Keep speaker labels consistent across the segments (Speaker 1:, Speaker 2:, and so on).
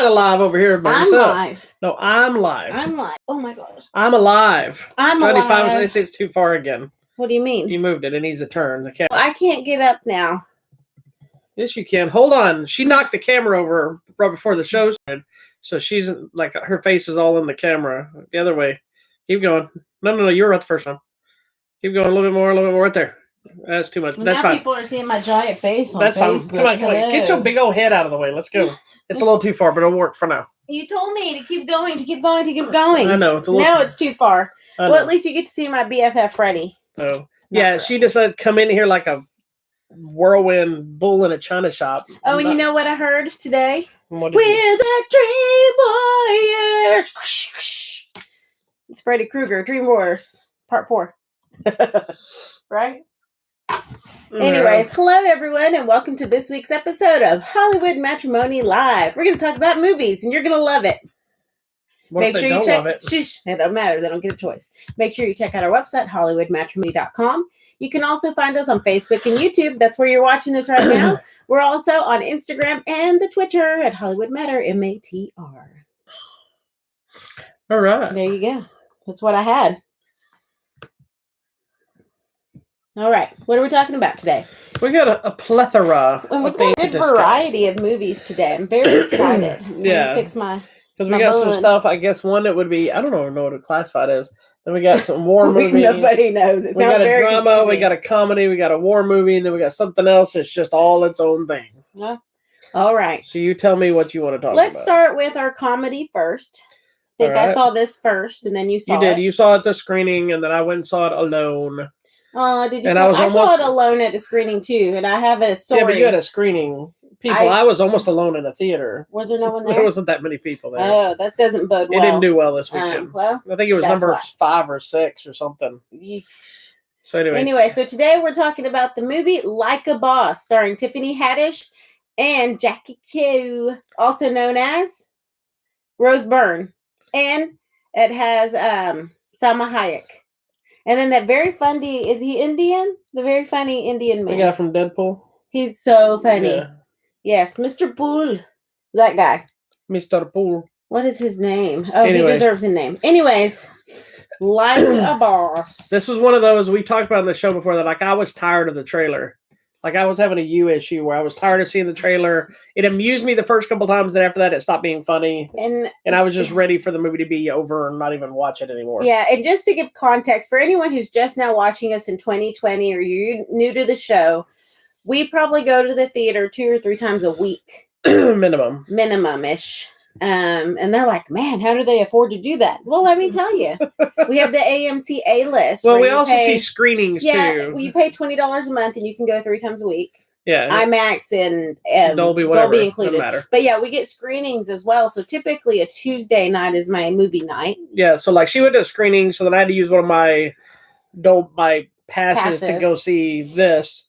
Speaker 1: Alive over here by
Speaker 2: I'm
Speaker 1: yourself.
Speaker 2: live.
Speaker 1: No, I'm live.
Speaker 2: I'm live. Oh my gosh.
Speaker 1: I'm alive.
Speaker 2: I'm
Speaker 1: 95
Speaker 2: alive.
Speaker 1: It's too far again.
Speaker 2: What do you mean?
Speaker 1: You moved it. It needs a turn. The camera.
Speaker 2: I can't get up now.
Speaker 1: Yes, you can. Hold on. She knocked the camera over right before the show started. So she's like, her face is all in the camera. The other way. Keep going. No. You were right the first time. Keep going a little bit more right there. That's too much. But that's
Speaker 2: now
Speaker 1: fine.
Speaker 2: People are seeing my giant face on
Speaker 1: That's
Speaker 2: Facebook.
Speaker 1: Fine. Come on. Get your big old head out of the way. Let's go. It's a little too far, but it'll work for now.
Speaker 2: You told me to keep going. I
Speaker 1: know.
Speaker 2: It's too far. Well, at least you get to see my BFF Freddie.
Speaker 1: So, yeah, she decided to come in here like a whirlwind bull in a china shop.
Speaker 2: Oh, and you know what I heard today?
Speaker 1: We're
Speaker 2: the Dream Warriors. It's Freddy Krueger, Dream Warriors, Part 4. Right? Anyways, hello everyone, and welcome to this week's episode of Hollywood Matrimony Live. We're going to talk about movies, and you're going to love it. Make sure you check. It don't matter; they don't get a choice. Make sure you check out our website, HollywoodMatrimony.com. You can also find us on Facebook and YouTube. That's where you're watching us right now. We're also on Instagram and the Twitter at Hollywood Matter, MATR.
Speaker 1: All right,
Speaker 2: there you go. That's what I had. All right, what are we talking about today?
Speaker 1: We got a plethora.
Speaker 2: And we've got a good variety of movies today. I'm very excited.
Speaker 1: Yeah,
Speaker 2: fix my.
Speaker 1: Because we got some stuff, I guess one that would be, I don't know what to classify it as. Then we got some war movie.
Speaker 2: Nobody knows. We got
Speaker 1: a drama, confusing. We got a comedy, we got a war movie, and then we got something else that's just all its own thing.
Speaker 2: Yeah. All right.
Speaker 1: So you tell me what you want to talk about.
Speaker 2: Let's start with our comedy first. I think I saw this first, and then you saw it.
Speaker 1: You did. You saw it at the screening, and then I went and saw it alone.
Speaker 2: Did you? I saw it alone at the screening, too, and I have a story.
Speaker 1: Yeah, but you had a screening. I was almost alone in a theater.
Speaker 2: Was there no one there?
Speaker 1: There wasn't that many people there.
Speaker 2: Oh, that doesn't bode well.
Speaker 1: It didn't do well this weekend.
Speaker 2: Well,
Speaker 1: I think it was number 5 or 6 or something. So
Speaker 2: anyway, so today we're talking about the movie Like a Boss, starring Tiffany Haddish and Jackie Q, also known as Rose Byrne, and it has Salma Hayek, and then that very funny, is he Indian? The very funny Indian man.
Speaker 1: The guy from Deadpool.
Speaker 2: He's so funny.
Speaker 1: Yeah.
Speaker 2: Yes, Mr. Poole. That guy.
Speaker 1: Mr. Poole.
Speaker 2: What is his name? Oh, anyway. He deserves a name. Anyways, Like a Boss.
Speaker 1: This was one of those we talked about on the show before that, like, I was tired of the trailer. Like, I was having a you issue where I was tired of seeing the trailer. It amused me the first couple times, and after that, it stopped being funny. And I was just ready for the movie to be over and not even watch it anymore.
Speaker 2: Yeah, and just to give context, for anyone who's just now watching us in 2020 or you're new to the show, we probably go to the theater 2 or 3 times a week. Minimum-ish. And they're like, man, how do they afford to do that? Well, let me tell you. We have the AMC A-list.
Speaker 1: Well, we also see screenings, too.
Speaker 2: Yeah, you pay $20 a month and you can go 3 times a week.
Speaker 1: Yeah.
Speaker 2: IMAX and
Speaker 1: Dolby
Speaker 2: included. Matter. But yeah, we get screenings as well. So typically a Tuesday night is my movie night.
Speaker 1: Yeah, so like she went to a screening, so then I had to use one of my passes to go see this.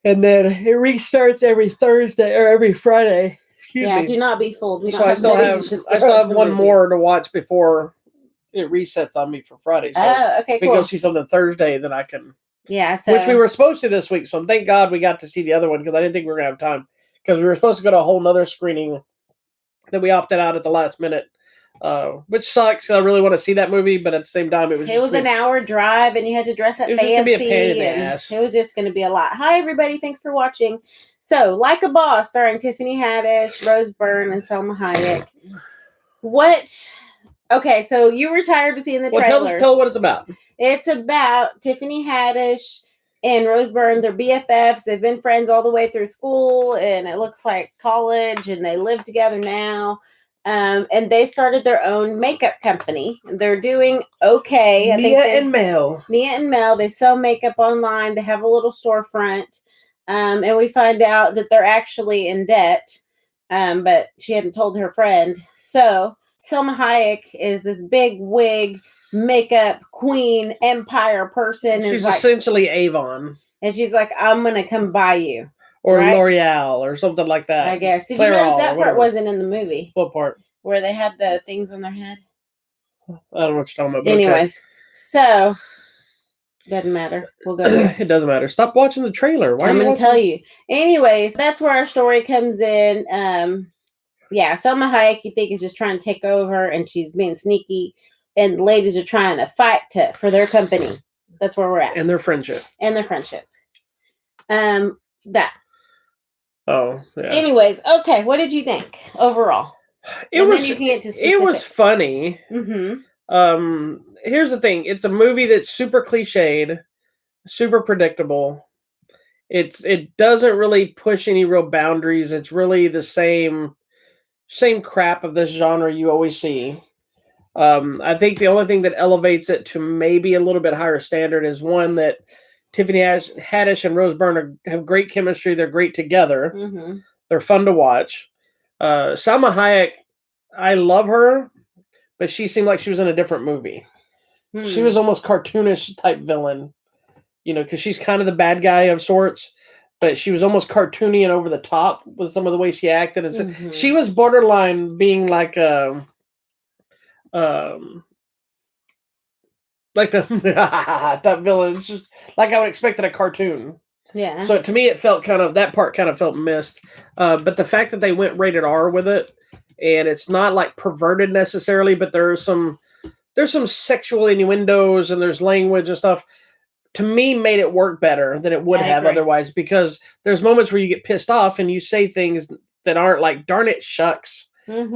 Speaker 1: And then it restarts every Thursday or every Friday. Excuse me.
Speaker 2: Do not be fooled.
Speaker 1: I still have one more to watch before it resets on me for Friday. So
Speaker 2: okay,
Speaker 1: if we go see something Thursday, then I can.
Speaker 2: Yeah,
Speaker 1: which we were supposed to this week. So thank God we got to see the other one because I didn't think we were going to have time. Because we were supposed to go to a whole nother screening that we opted out at the last minute. Which sucks. I really want to see that movie, but at the same time, it was
Speaker 2: an hour drive, and you had to dress up fancy. It was just going to be a lot. Hi, everybody! Thanks for watching. So, Like a Boss, starring Tiffany Haddish, Rose Byrne, and Salma Hayek. Okay, so you were tired of seeing the trailers.
Speaker 1: Tell what it's about.
Speaker 2: It's about Tiffany Haddish and Rose Byrne. They're BFFs. They've been friends all the way through school, and it looks like college, and they live together now. And they started their own makeup company. They're doing okay.
Speaker 1: Mia and Mel.
Speaker 2: They sell makeup online. They have a little storefront. And we find out that they're actually in debt. But she hadn't told her friend. So Salma Hayek is this big wig makeup queen empire person.
Speaker 1: She's essentially Avon.
Speaker 2: And she's like, I'm going to come buy you.
Speaker 1: Or L'Oreal or something like that.
Speaker 2: I guess. Did you notice that part wasn't in the movie?
Speaker 1: What part?
Speaker 2: Where they had the things on their head?
Speaker 1: I don't know what you're talking about.
Speaker 2: Anyways, so doesn't matter. We'll go there.
Speaker 1: It doesn't matter. Stop watching the trailer.
Speaker 2: I'm going to tell you. Anyways, that's where our story comes in. Yeah, Selma Hayek, you think, is just trying to take over, and she's being sneaky, and the ladies are trying to fight for their company. That's where we're at.
Speaker 1: And their friendship.
Speaker 2: That.
Speaker 1: Oh, yeah.
Speaker 2: Anyways, okay, what did you think overall?
Speaker 1: It was funny.
Speaker 2: Mm-hmm.
Speaker 1: Here's the thing. It's a movie that's super cliched, super predictable. It doesn't really push any real boundaries. It's really the same crap of this genre you always see. I think the only thing that elevates it to maybe a little bit higher standard is one that Tiffany Haddish and Rose Byrne have great chemistry. They're great together.
Speaker 2: Mm-hmm.
Speaker 1: They're fun to watch. Salma Hayek, I love her, but she seemed like she was in a different movie. She was almost cartoonish type villain, because she's kind of the bad guy of sorts, but she was almost cartoony and over the top with some of the way she acted. And she was borderline being like a, like the type villain. It's just like I would expect in a cartoon.
Speaker 2: Yeah.
Speaker 1: So to me, it felt that part kind of felt missed. But the fact that they went rated R with it, and it's not like perverted necessarily, but there's some sexual innuendos and there's language and stuff, to me made it work better than it would have otherwise, because there's moments where you get pissed off and you say things that aren't like, darn it, shucks. And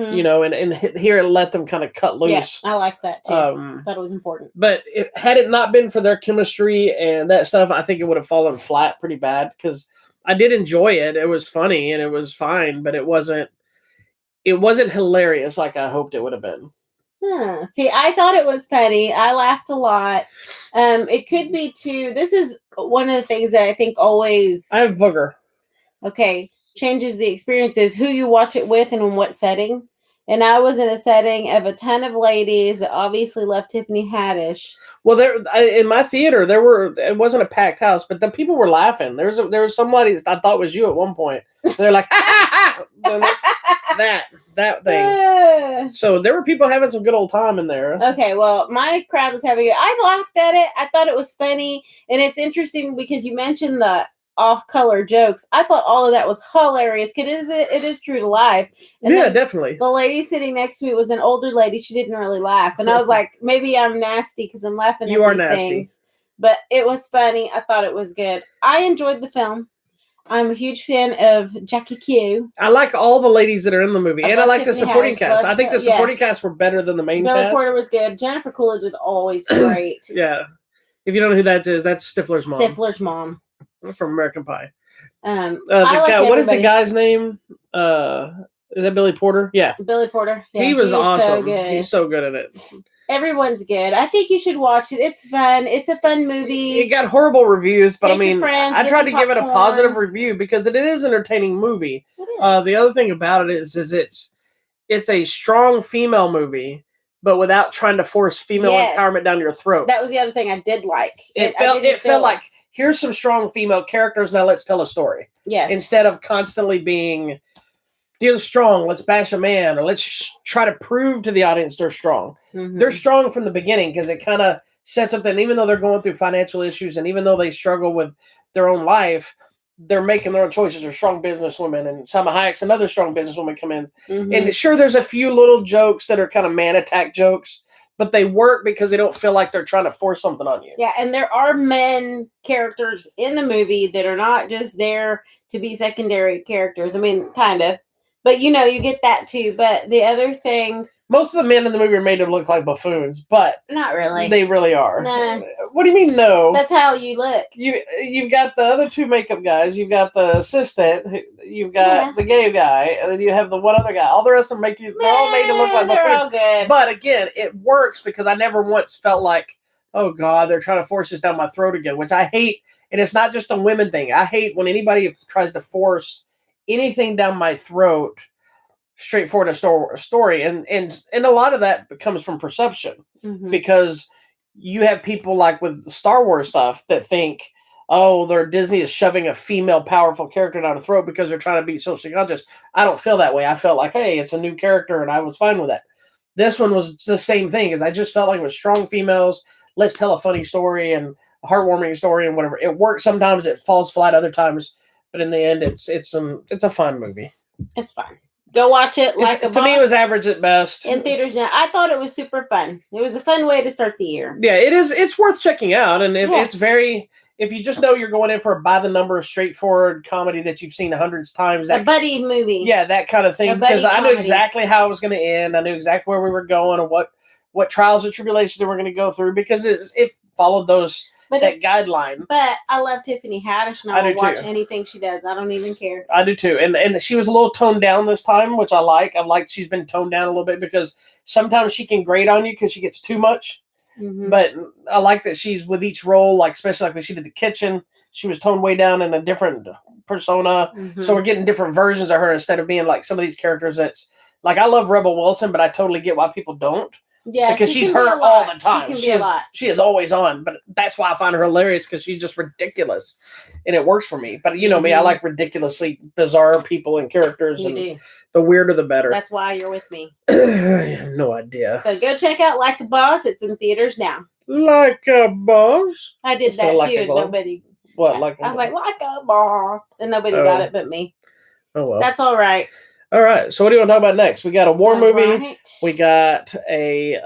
Speaker 1: here it let them kind of cut loose.
Speaker 2: Yeah, I like that too. Thought it was important.
Speaker 1: But had it not been for their chemistry and that stuff, I think it would have fallen flat pretty bad, because I did enjoy it. It was funny and it was fine, but it wasn't hilarious like I hoped it would have been.
Speaker 2: See, I thought it was funny. I laughed a lot. It could be too. This is one of the things that I think always.
Speaker 1: I have booger.
Speaker 2: Okay. Changes the experiences, who you watch it with and in what setting. And I was in a setting of a ton of ladies that obviously love Tiffany Haddish.
Speaker 1: Well, in my theater, it wasn't a packed house, but the people were laughing. There was somebody I thought was you at one point. They're like, that thing. So there were people having some good old time in there.
Speaker 2: Okay, well, my crowd was having it. I laughed at it. I thought it was funny. And it's interesting because you mentioned the off-color jokes. I thought all of that was hilarious because it is true to life. And
Speaker 1: yeah, definitely.
Speaker 2: The lady sitting next to me was an older lady. She didn't really laugh, and I was like, maybe I'm nasty because I'm laughing at these things. But it was funny. I thought it was good. I enjoyed the film. I'm a huge fan of Jackie Q.
Speaker 1: I like all the ladies that are in the movie, and I like the supporting cast. I think the supporting cast were better than the main cast.
Speaker 2: Billy Porter was good. Jennifer Coolidge is always great.
Speaker 1: Yeah. If you don't know who that is, that's Stifler's mom.
Speaker 2: Stifler's mom.
Speaker 1: From American Pie.
Speaker 2: What
Speaker 1: is the guy's name? Is that Billy Porter? Yeah.
Speaker 2: Billy Porter. Yeah,
Speaker 1: he was awesome.
Speaker 2: So good.
Speaker 1: He's so good at it.
Speaker 2: Everyone's good. I think you should watch it. It's fun. It's a fun movie.
Speaker 1: It got horrible reviews, but
Speaker 2: Take friends,
Speaker 1: I tried to give it a positive review because it is an entertaining movie.
Speaker 2: It is.
Speaker 1: The other thing about it is it's a strong female movie, but without trying to force female empowerment down your throat.
Speaker 2: That was the other thing I did like.
Speaker 1: It felt like, here's some strong female characters, now let's tell a story.
Speaker 2: Yes.
Speaker 1: Instead of constantly being, they're strong, let's bash a man, or let's try to prove to the audience they're strong. Mm-hmm. They're strong from the beginning because it kind of sets up, and even though they're going through financial issues and even though they struggle with their own life, they're making their own choices. They're strong businesswomen, and Salma Hayek's another strong businesswoman come in. Mm-hmm. And sure, there's a few little jokes that are kind of man attack jokes, but they work because they don't feel like they're trying to force something on you.
Speaker 2: Yeah, and there are men characters in the movie that are not just there to be secondary characters. I mean, kind of. But, you get that too. But the other thing...
Speaker 1: Most of the men in the movie are made to look like buffoons, but...
Speaker 2: Not really.
Speaker 1: They really are.
Speaker 2: Nah.
Speaker 1: What do you mean, no?
Speaker 2: That's how you look.
Speaker 1: You've got the other two makeup guys. You've got the assistant. You've got the gay guy. And then you have the one other guy. All the rest of them they're all made to look like buffoons.
Speaker 2: They're all good.
Speaker 1: But again, it works because I never once felt like, oh, God, they're trying to force this down my throat again, which I hate. And it's not just a women thing. I hate when anybody tries to force anything down my throat straightforward a story. And a lot of that comes from perception. Mm-hmm. Because you have people like with the Star Wars stuff that think, oh, Disney is shoving a female powerful character down the throat because they're trying to be socially conscious. I don't feel that way. I felt like, hey, it's a new character, and I was fine with that. This one was the same thing, because I just felt like it was strong females. Let's tell a funny story and a heartwarming story and whatever. It works sometimes. It falls flat other times. But in the end, it's a fun movie.
Speaker 2: It's fun. Go watch it.
Speaker 1: To me, it was average at best.
Speaker 2: In theaters now. I thought it was super fun. It was a fun way to start the year.
Speaker 1: Yeah, it is. It's worth checking out, and it's very. If you just know you're going in for a by the numbers, straightforward comedy that you've seen hundreds of times,
Speaker 2: a buddy movie.
Speaker 1: Yeah, that kind of thing. Because I knew exactly how it was going to end. I knew exactly where we were going and what trials and tribulations they were going to go through because it followed that guideline.
Speaker 2: But I love Tiffany Haddish, and I will watch anything she does. I don't even care.
Speaker 1: I do too. And she was a little toned down this time, which I like. I like she's been toned down a little bit because sometimes she can grate on you because she gets too much. Mm-hmm. But I like that she's with each role, like especially like when she did The Kitchen, she was toned way down in a different persona. Mm-hmm. So we're getting different versions of her instead of being like some of these characters that's like I love Rebel Wilson, but I totally get why people don't.
Speaker 2: Yeah,
Speaker 1: because she's her all the time.
Speaker 2: She can be a lot.
Speaker 1: She is always on, but that's why I find her hilarious because she's just ridiculous, and it works for me. But you know me, I like ridiculously bizarre people and characters, and the weirder the better.
Speaker 2: That's why you're with me.
Speaker 1: I have no idea.
Speaker 2: So go check out Like a Boss. It's in theaters now.
Speaker 1: Like a Boss.
Speaker 2: I did that too, and nobody.
Speaker 1: What? Like
Speaker 2: I was like a boss, and nobody got it but me.
Speaker 1: Oh well.
Speaker 2: That's all right.
Speaker 1: All right, so what do you want to talk about next? We got a war movie. Right. We got a.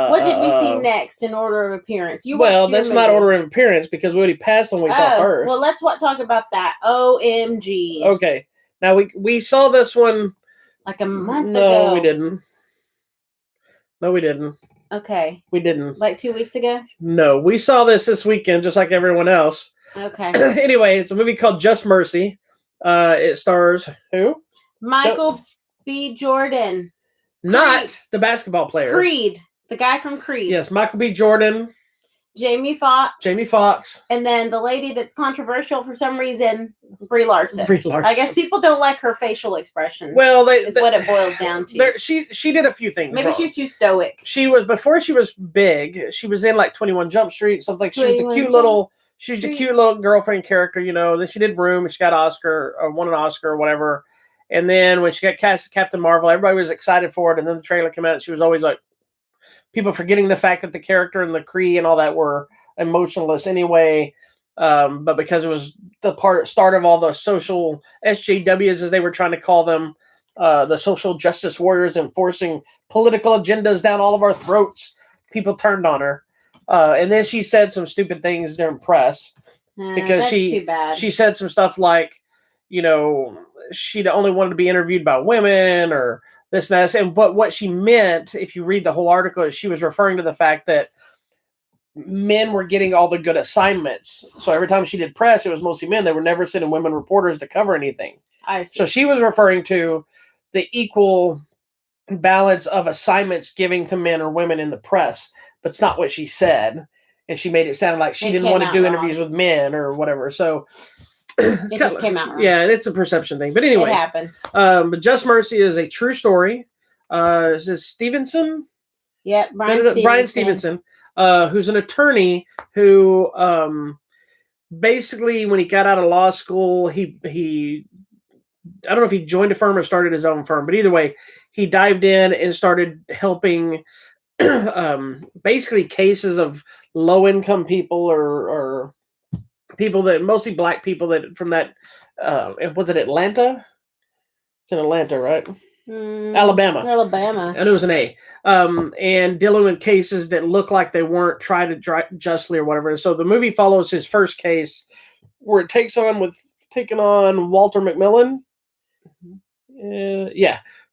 Speaker 2: What did we see next in order of appearance?
Speaker 1: That's not order of appearance because we already passed when we saw first.
Speaker 2: Well, let's talk about that. OMG.
Speaker 1: Okay, now we saw this one
Speaker 2: like a month ago.
Speaker 1: No, we didn't. No, we didn't.
Speaker 2: Okay.
Speaker 1: We didn't.
Speaker 2: Like 2 weeks ago?
Speaker 1: No, we saw this weekend, just like everyone else.
Speaker 2: Okay.
Speaker 1: Anyway, it's a movie called Just Mercy. It stars who?
Speaker 2: Michael B. Jordan.
Speaker 1: Not the basketball player.
Speaker 2: Creed. The guy from Creed.
Speaker 1: Yes, Michael B. Jordan.
Speaker 2: Jamie Foxx. And then the lady that's controversial for some reason, Brie Larson. I guess people don't like her facial expression.
Speaker 1: Well,
Speaker 2: is what it boils down to.
Speaker 1: She did a few things.
Speaker 2: Maybe she's too stoic.
Speaker 1: She was before she was big. She was in like 21 Jump Street, something. She was a cute little girlfriend character, you know. Then she did Room, and she got won an Oscar or whatever. And then when she got cast as Captain Marvel, everybody was excited for it. And then the trailer came out, and she was always like, people forgetting the fact that the character and the Kree and all that were emotionless anyway. But because it was the start of all the social SJWs, as they were trying to call them, the social justice warriors enforcing political agendas down all of our throats, people turned on her. And then she said some stupid things during press because
Speaker 2: that's too bad.
Speaker 1: She said some stuff like, you know, she only wanted to be interviewed by women or this and that. But what she meant, if you read the whole article, is she was referring to the fact that men were getting all the good assignments. So every time she did press, it was mostly men. They were never sending women reporters to cover anything.
Speaker 2: I see.
Speaker 1: So she was referring to the equal balance of assignments giving to men or women in the press. But it's not what she said. And she made it sound like she didn't want to do interviews with men or whatever. So
Speaker 2: it just came out wrong.
Speaker 1: Yeah, and it's a perception thing. But anyway.
Speaker 2: It happens.
Speaker 1: But Just Mercy is a true story. Is this Stevenson?
Speaker 2: Yeah,
Speaker 1: Brian Stevenson, who's an attorney who basically, when he got out of law school, he I don't know if he joined a firm or started his own firm, but either way, he dived in and started helping basically cases of low-income people or people that, mostly black people that from that, was it Atlanta? It's in Atlanta, right? Alabama. I knew it was an A. And dealing with cases that look like they weren't tried justly or whatever. So the movie follows his first case where it taking on Walter McMillan.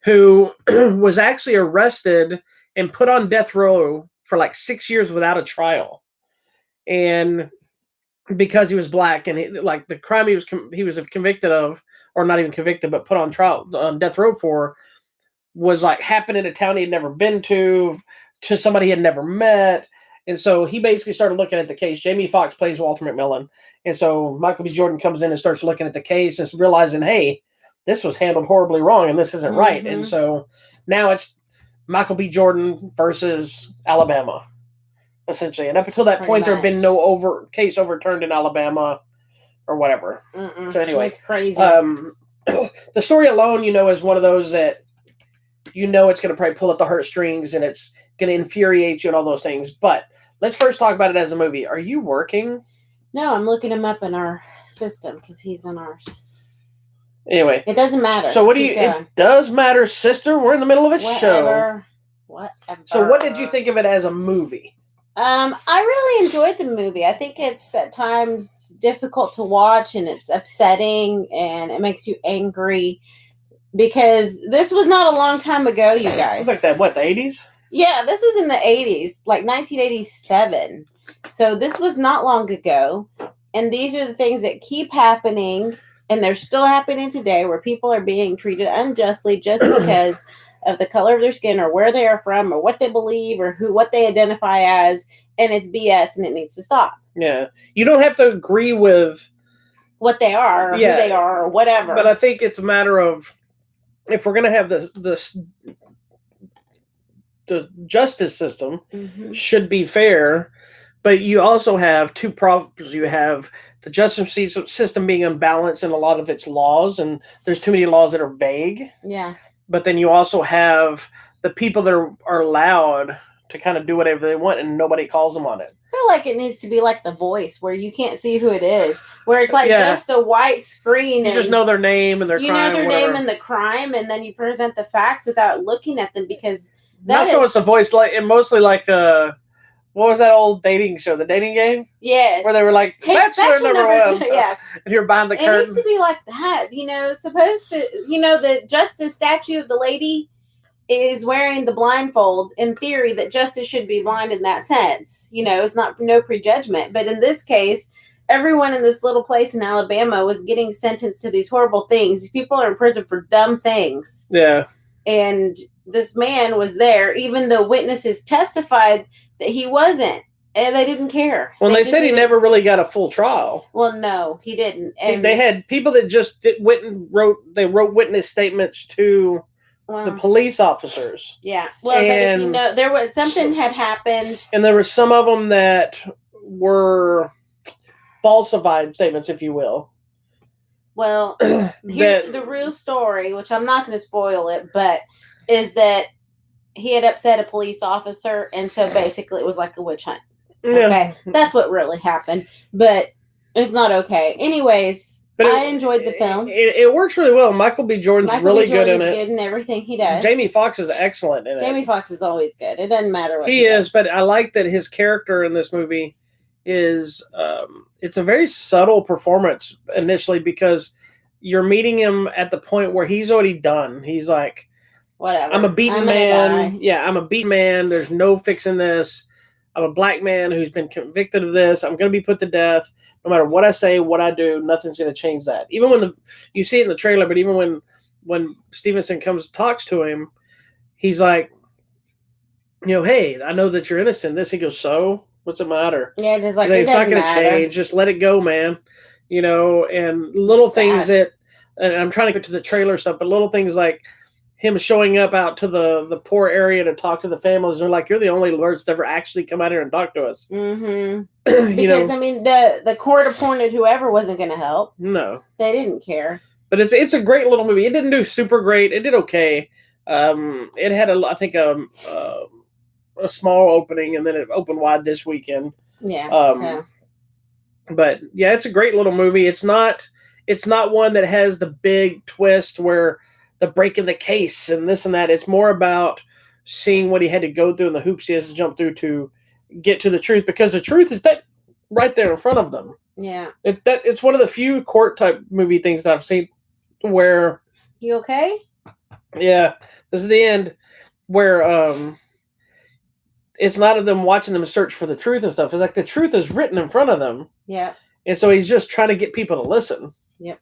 Speaker 1: Who was actually arrested and put on death row for like 6 years without a trial. And because he was black and the crime he was convicted of, or not even convicted, but put on trial on death row for, was like happened in a town he had never been to somebody he had never met. And so he basically started looking at the case. Jamie Foxx plays Walter McMillan. And so Michael B. Jordan comes in and starts looking at the case and realizing, hey, this was handled horribly wrong and this isn't right. And so now it's Michael B. Jordan versus Alabama, essentially. And up until that point, there had been no case overturned in Alabama or whatever. So anyway,
Speaker 2: it's crazy.
Speaker 1: The story alone, is one of those that it's going to probably pull at the heartstrings and it's going to infuriate you and all those things. But let's first talk about it as a movie. Are you working?
Speaker 2: No, I'm looking him up in our system because he's in ours.
Speaker 1: Anyway,
Speaker 2: It doesn't matter.
Speaker 1: so what do you? It does matter, sister. We're in the middle of a show.
Speaker 2: Whatever.
Speaker 1: So what did you think of it as a movie?
Speaker 2: I really enjoyed the movie. I think it's at times difficult to watch, and it's upsetting, and it makes you angry because this was not a long time ago, you guys.
Speaker 1: It was like that. What, the 80s?
Speaker 2: Yeah, this was in the 80s, like 1987. So this was not long ago, and these are the things that keep happening. And they're still happening today, where people are being treated unjustly just because of the color of their skin or where they are from or what they believe or what they identify as. And it's BS, and it needs to stop.
Speaker 1: Yeah. You don't have to agree with
Speaker 2: what they are or who they are or whatever.
Speaker 1: But I think it's a matter of, if we're going to have the justice system should be fair, but you also have two problems. You have the justice system being unbalanced in a lot of its laws, and there's too many laws that are vague.
Speaker 2: Yeah.
Speaker 1: But then you also have the people that are allowed to kind of do whatever they want, and nobody calls them on it.
Speaker 2: I feel like it needs to be like The Voice, where you can't see who it is, where it's like just a white screen.
Speaker 1: You just know their name and their crime.
Speaker 2: You know their name and the crime, and then you present the facts without looking at them, because
Speaker 1: that's so it's The Voice, like, and mostly like what was that old dating show, The Dating Game?
Speaker 2: Yes.
Speaker 1: Where they were like, Bachelor number one.
Speaker 2: Yeah.
Speaker 1: And you're behind the curtain.
Speaker 2: It needs to be like that, supposed to, the Justice statue of the lady is wearing the blindfold. In theory, that justice should be blind in that sense. It's not no prejudgment. But in this case, everyone in this little place in Alabama was getting sentenced to these horrible things. These people are in prison for dumb things.
Speaker 1: Yeah.
Speaker 2: And this man was there, even though witnesses testified that he wasn't, and they didn't care.
Speaker 1: Well, they said he never really got a full trial.
Speaker 2: Well, no, he didn't. And
Speaker 1: they had people that just wrote witness statements to the police officers.
Speaker 2: Yeah. Well, and, but if there was something had happened,
Speaker 1: and there were some of them that were falsified statements, if you will.
Speaker 2: Well, the real story, which I'm not going to spoil it, but is that he had upset a police officer, and so basically it was like a witch hunt.
Speaker 1: Yeah.
Speaker 2: Okay, that's what really happened, but it's not okay. Anyways, I enjoyed the film.
Speaker 1: It works really well. Michael B. Jordan's really good in it.
Speaker 2: Good in everything he does.
Speaker 1: Jamie Foxx is excellent in it.
Speaker 2: Jamie Foxx is always good. It doesn't matter what
Speaker 1: he is, but I like that his character in this movie is it's a very subtle performance initially, because you're meeting him at the point where he's already done. He's like,
Speaker 2: whatever.
Speaker 1: I'm a beaten man. Yeah, I'm a beaten man. There's no fixing this. I'm a black man who's been convicted of this. I'm going to be put to death. No matter what I say, what I do, nothing's going to change that. Even when you see it in the trailer, but even when Stevenson comes and talks to him, he's like, hey, I know that you're innocent. He goes, so what's the matter?
Speaker 2: Yeah, it's like,
Speaker 1: it's not going to change. Just let it go, man. And little things that, and I'm trying to get to the trailer stuff, but little things like him showing up out to the poor area to talk to the families. They're like, you're the only lord that's ever actually come out here and talk to us.
Speaker 2: Mm-hmm. Because, the court appointed whoever wasn't going to help.
Speaker 1: No.
Speaker 2: They didn't care.
Speaker 1: But it's a great little movie. It didn't do super great. It did okay. It had, I think, a small opening, and then it opened wide this weekend.
Speaker 2: Yeah.
Speaker 1: But, yeah, it's a great little movie. It's not one that has the big twist where the breaking the case and this and that. It's more about seeing what he had to go through and the hoops he has to jump through to get to the truth, because the truth is that right there in front of them.
Speaker 2: Yeah.
Speaker 1: It's one of the few court type movie things that I've seen where.
Speaker 2: You okay?
Speaker 1: Yeah. This is the end where it's not of them watching them search for the truth and stuff. It's like the truth is written in front of them.
Speaker 2: Yeah.
Speaker 1: And so he's just trying to get people to listen.
Speaker 2: Yep.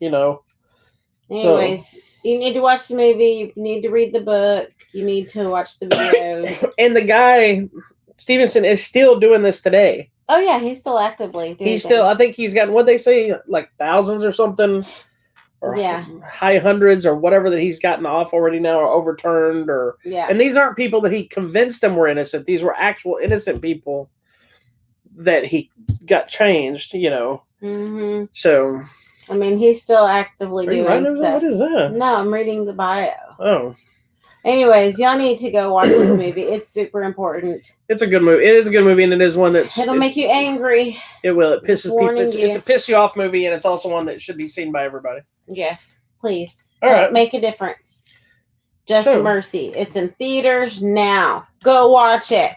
Speaker 1: Anyways,
Speaker 2: you need to watch the movie. You need to read the book. You need to watch the videos.
Speaker 1: And the guy, Stevenson, is still doing this today.
Speaker 2: Oh, yeah. He's still actively doing
Speaker 1: He's still, I think he's gotten, what'd they say, like thousands or something? Or high hundreds or whatever that he's gotten off already now, or overturned. And these aren't people that he convinced them were innocent. These were actual innocent people that he got changed,
Speaker 2: Mm-hmm.
Speaker 1: So.
Speaker 2: He's still actively doing stuff.
Speaker 1: What is that?
Speaker 2: No, I'm reading the bio.
Speaker 1: Oh.
Speaker 2: Anyways, y'all need to go watch this movie. It's super important.
Speaker 1: It's a good movie. It is a good movie, and it is one that's...
Speaker 2: It'll make you angry.
Speaker 1: It will. It pisses people. It's a piss you off movie, and it's also one that should be seen by everybody.
Speaker 2: Yes. Please.
Speaker 1: All right.
Speaker 2: Make a difference. Just
Speaker 1: So-
Speaker 2: Mercy. It's in theaters now. Go watch it.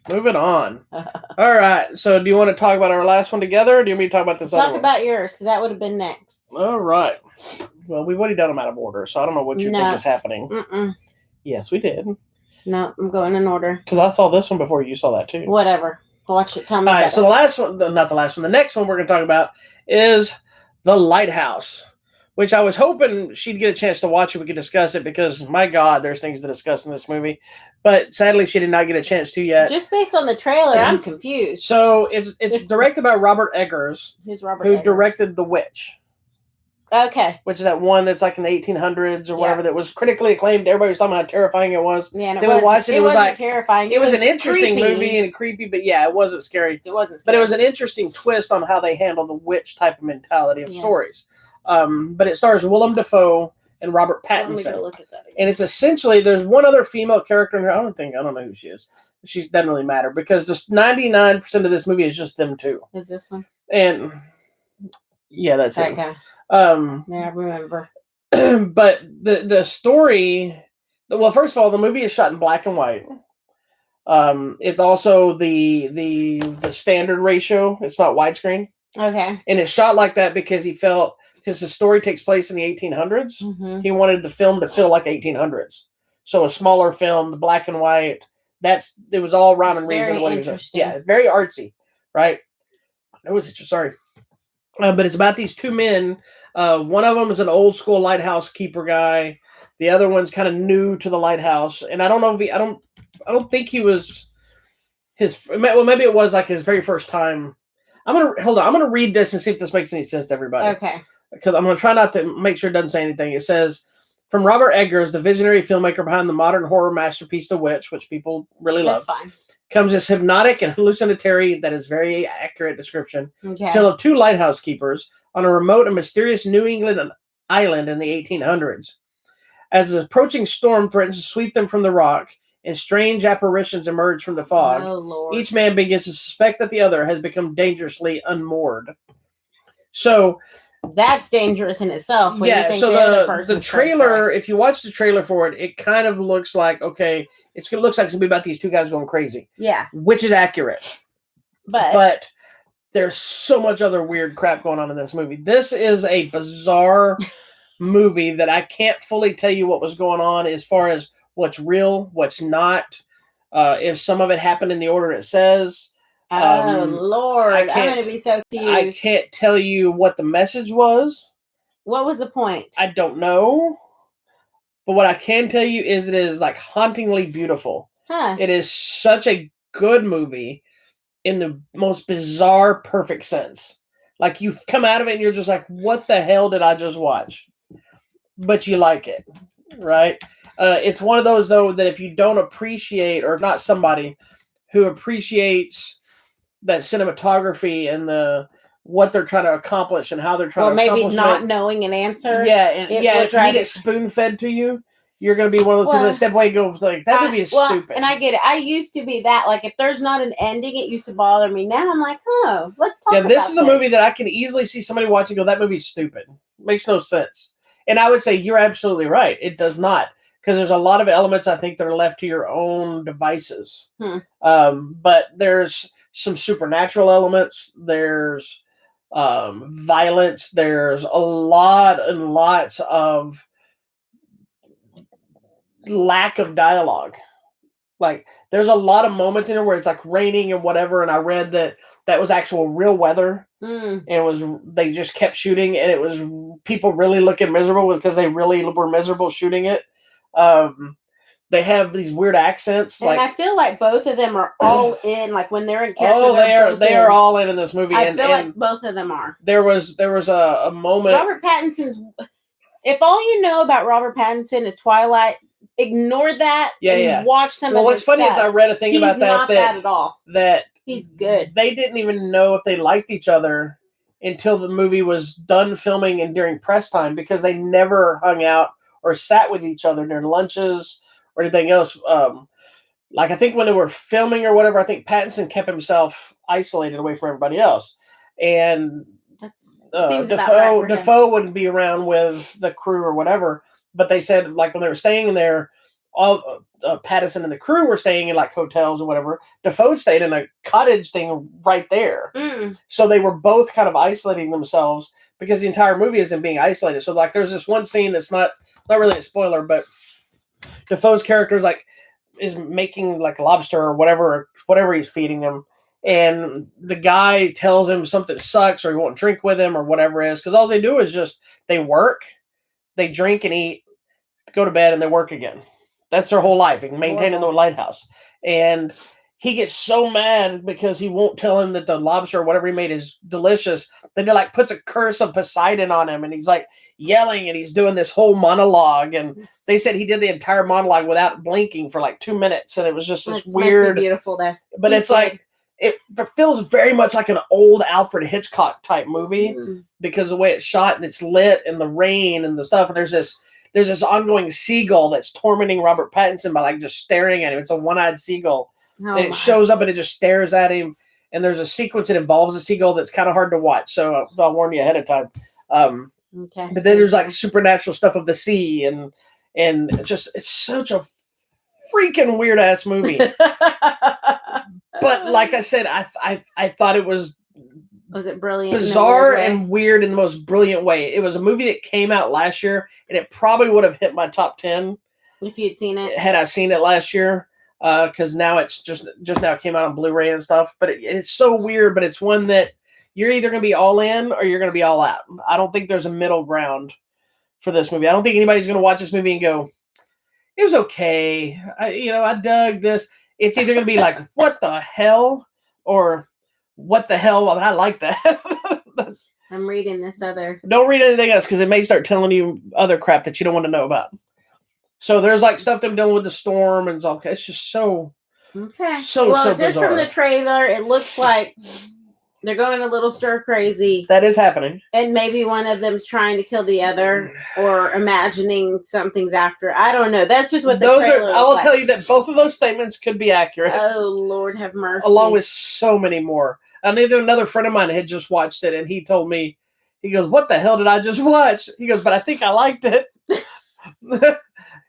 Speaker 1: Moving on. All right. So, do you want to talk about our last one together, or do you want me to talk about this other
Speaker 2: Talk
Speaker 1: one?
Speaker 2: about yours, because that would have been next.
Speaker 1: All right. Well, we've already done them out of order, so I don't know what you think
Speaker 2: No.
Speaker 1: is happening.
Speaker 2: Mm-mm.
Speaker 1: Yes, we did.
Speaker 2: No, I'm going in order.
Speaker 1: Because I saw this one before you saw that too.
Speaker 2: Whatever. Watch it. Tell me
Speaker 1: All right.
Speaker 2: about
Speaker 1: So the last one, not the last one, the next one we're going to talk about is The Lighthouse, which I was hoping she'd get a chance to watch it. We could discuss it because, my God, there's things to discuss in this movie. But sadly, she did not get a chance to yet.
Speaker 2: Just based on the trailer, I'm confused.
Speaker 1: So it's directed by Robert Eggers,
Speaker 2: Who's Robert
Speaker 1: who
Speaker 2: Eggers?
Speaker 1: directed The Witch,
Speaker 2: Okay.
Speaker 1: which is that one that's like in the 1800s or
Speaker 2: Yeah.
Speaker 1: whatever, that was critically acclaimed. Everybody was talking about how terrifying it was.
Speaker 2: Yeah, and
Speaker 1: Then we watched it, it was
Speaker 2: wasn't
Speaker 1: like-
Speaker 2: terrifying.
Speaker 1: It was an interesting
Speaker 2: creepy.
Speaker 1: movie and creepy, but yeah, it wasn't scary.
Speaker 2: It wasn't
Speaker 1: But
Speaker 2: scary.
Speaker 1: it was an interesting twist on how they handle the witch type of mentality of
Speaker 2: Yeah.
Speaker 1: stories. But it stars Willem Dafoe and Robert
Speaker 2: Let me go
Speaker 1: Pattinson.
Speaker 2: look at that again.
Speaker 1: And it's essentially, there's one other female character in here. I don't know who she is. She doesn't really matter because just 99% of this movie is just them two.
Speaker 2: Is this one?
Speaker 1: And yeah, that's
Speaker 2: That
Speaker 1: it.
Speaker 2: guy.
Speaker 1: Um,
Speaker 2: Yeah, I remember.
Speaker 1: but the story, well, first of all, the movie is shot in black and white. It's also the standard ratio. It's not widescreen,
Speaker 2: Okay.
Speaker 1: and it's shot like that because because the story takes place in the 1800s.
Speaker 2: Mm-hmm.
Speaker 1: He wanted the film to feel like 1800s, so a smaller film, the black and white. It was all rhyme and
Speaker 2: It's
Speaker 1: reason.
Speaker 2: very
Speaker 1: What he was doing.
Speaker 2: interesting.
Speaker 1: Yeah, very artsy, right? That was it. Sorry. But it's about these two men. One of them is an old school lighthouse keeper guy. The other one's kind of new to the lighthouse, and I don't know if I don't think he was his. Well, maybe it was like his very first time. Hold on. I'm gonna read this and see if this makes any sense to everybody.
Speaker 2: Okay.
Speaker 1: Because I'm gonna try not to make sure it doesn't say anything. It says, from Robert Eggers, the visionary filmmaker behind the modern horror masterpiece The Witch, which people really love,
Speaker 2: That's fine.
Speaker 1: comes this hypnotic and hallucinatory, that is very accurate description,
Speaker 2: Okay.
Speaker 1: tale of two lighthouse keepers on a remote and mysterious New England island in the 1800s. As an approaching storm threatens to sweep them from the rock and strange apparitions emerge from the fog,
Speaker 2: Oh, Lord.
Speaker 1: each man begins to suspect that the other has become dangerously unmoored. So,
Speaker 2: That's dangerous in itself. When you
Speaker 1: yeah,
Speaker 2: think
Speaker 1: so
Speaker 2: the other
Speaker 1: the
Speaker 2: person's
Speaker 1: trailer, if you watch the trailer for it, it kind of looks like, okay, looks like it's going to be about these two guys going crazy,
Speaker 2: yeah,
Speaker 1: which is accurate. But there's so much other weird crap going on in this movie. This is a bizarre movie that I can't fully tell you what was going on as far as what's real, what's not, if some of it happened in the order it says.
Speaker 2: oh Lord, I'm
Speaker 1: can't-
Speaker 2: going to be so confused.
Speaker 1: I can't tell you what the message was.
Speaker 2: What was the point?
Speaker 1: I don't know. But what I can tell you is it is like hauntingly beautiful.
Speaker 2: Huh?
Speaker 1: It is such a good movie in the most bizarre, perfect sense. Like you've come out of it and you're just like, what the hell did I just watch? But you like it, right? It's one of those, though, that if you don't appreciate, or if not somebody who appreciates that cinematography and what they're trying to accomplish and how they're trying
Speaker 2: Well,
Speaker 1: to
Speaker 2: maybe
Speaker 1: accomplish
Speaker 2: not
Speaker 1: it.
Speaker 2: knowing an answer.
Speaker 1: Yeah, and
Speaker 2: It
Speaker 1: yeah,
Speaker 2: will
Speaker 1: if you
Speaker 2: drive
Speaker 1: need
Speaker 2: it-
Speaker 1: it spoon fed to you, you're going to be one of those people that step away and go like, that movie is stupid.
Speaker 2: And I get it. I used to be that. Like, if there's not an ending, it used to bother me. Now I'm like, oh, let's talk about
Speaker 1: This is a movie that I can easily see somebody watching and go, that movie's stupid. Makes no sense. And I would say you're absolutely right. It does not. Because there's a lot of elements, I think, that are left to your own devices. But there's some supernatural elements. There's violence. There's a lot and lots of lack of dialogue. Like, there's a lot of moments in it where it's like raining and whatever. And I read that was actual real weather.
Speaker 2: Mm.
Speaker 1: And they just kept shooting, and it was people really looking miserable because they really were miserable shooting it. They have these weird accents,
Speaker 2: And I feel like both of them are all in. Like when they're in character,
Speaker 1: oh, they are all in this movie.
Speaker 2: I feel like both of them are.
Speaker 1: There was a moment.
Speaker 2: Robert Pattinson's. If all you know about Robert Pattinson is Twilight, ignore that. And watch some.
Speaker 1: Well,
Speaker 2: of
Speaker 1: what's
Speaker 2: his
Speaker 1: funny
Speaker 2: stuff.
Speaker 1: is I read a thing
Speaker 2: He's
Speaker 1: about
Speaker 2: not
Speaker 1: that
Speaker 2: at all.
Speaker 1: That
Speaker 2: he's good.
Speaker 1: They didn't even know if they liked each other until the movie was done filming and during press time, because they never hung out or sat with each other during lunches or anything else. Like, I think when they were filming or whatever, I think Pattinson kept himself isolated away from everybody else. And
Speaker 2: That's seems about right for him.
Speaker 1: Defoe wouldn't be around with the crew or whatever. But they said, like, when they were staying in there, all Pattinson and the crew were staying in like hotels or whatever. Defoe stayed in a cottage thing right there. So they were both kind of isolating themselves because the entire movie is them being isolated. So like, there's this one scene that's not really a spoiler, but Defoe's character is making like lobster or whatever he's feeding them, and the guy tells him something sucks or he won't drink with him or whatever it is, because all they do is just they work, they drink and eat, go to bed, and they work again. That's their whole life, maintaining the lighthouse. And he gets so mad because he won't tell him that the lobster or whatever he made is delicious. Then he like puts a curse of Poseidon on him, and he's like yelling, and he's doing this whole monologue. And they said he did the entire monologue without blinking for like 2 minutes, and it was just this weird,
Speaker 2: beautiful there.
Speaker 1: But it's like it feels very much like an old Alfred Hitchcock type movie because of the way it's shot and it's lit and the rain and the stuff. And there's this ongoing seagull that's tormenting Robert Pattinson by like just staring at him. It's a one-eyed seagull. And it shows up and it just stares at him. And there's a sequence that involves a seagull that's kind of hard to watch. So I'll warn you ahead of time.
Speaker 2: Okay.
Speaker 1: But then there's like supernatural stuff of the sea and it's such a freaking weird ass movie. But like I said, I thought it was
Speaker 2: it brilliant?
Speaker 1: Bizarre and weird in the most brilliant way. It was a movie that came out last year, and it probably would have hit my top 10
Speaker 2: if you'd seen it.
Speaker 1: Had I seen it last year, because now it's just now came out on Blu-ray and stuff. But it's so weird. But it's one that you're either going to be all in or you're going to be all out. I don't think there's a middle ground for this movie. I don't think anybody's going to watch this movie and go, "It was okay. I dug this." It's either going to be like, "What the hell?" or "What the hell?" Well, I like that.
Speaker 2: I'm reading this other.
Speaker 1: Don't read anything else because it may start telling you other crap that you don't want to know about. So there's like stuff them dealing with the storm and all. It's just so so
Speaker 2: just
Speaker 1: bizarre.
Speaker 2: From the trailer, it looks like they're going a little stir crazy.
Speaker 1: That is happening,
Speaker 2: and maybe one of them's trying to kill the other or imagining something's after. I don't know. That's just what the trailer looks
Speaker 1: I will tell you that both of those statements could be accurate.
Speaker 2: Oh Lord, have mercy!
Speaker 1: Along with so many more. Another friend of mine had just watched it, and he told me, he goes, "What the hell did I just watch?" He goes, "But I think I liked it."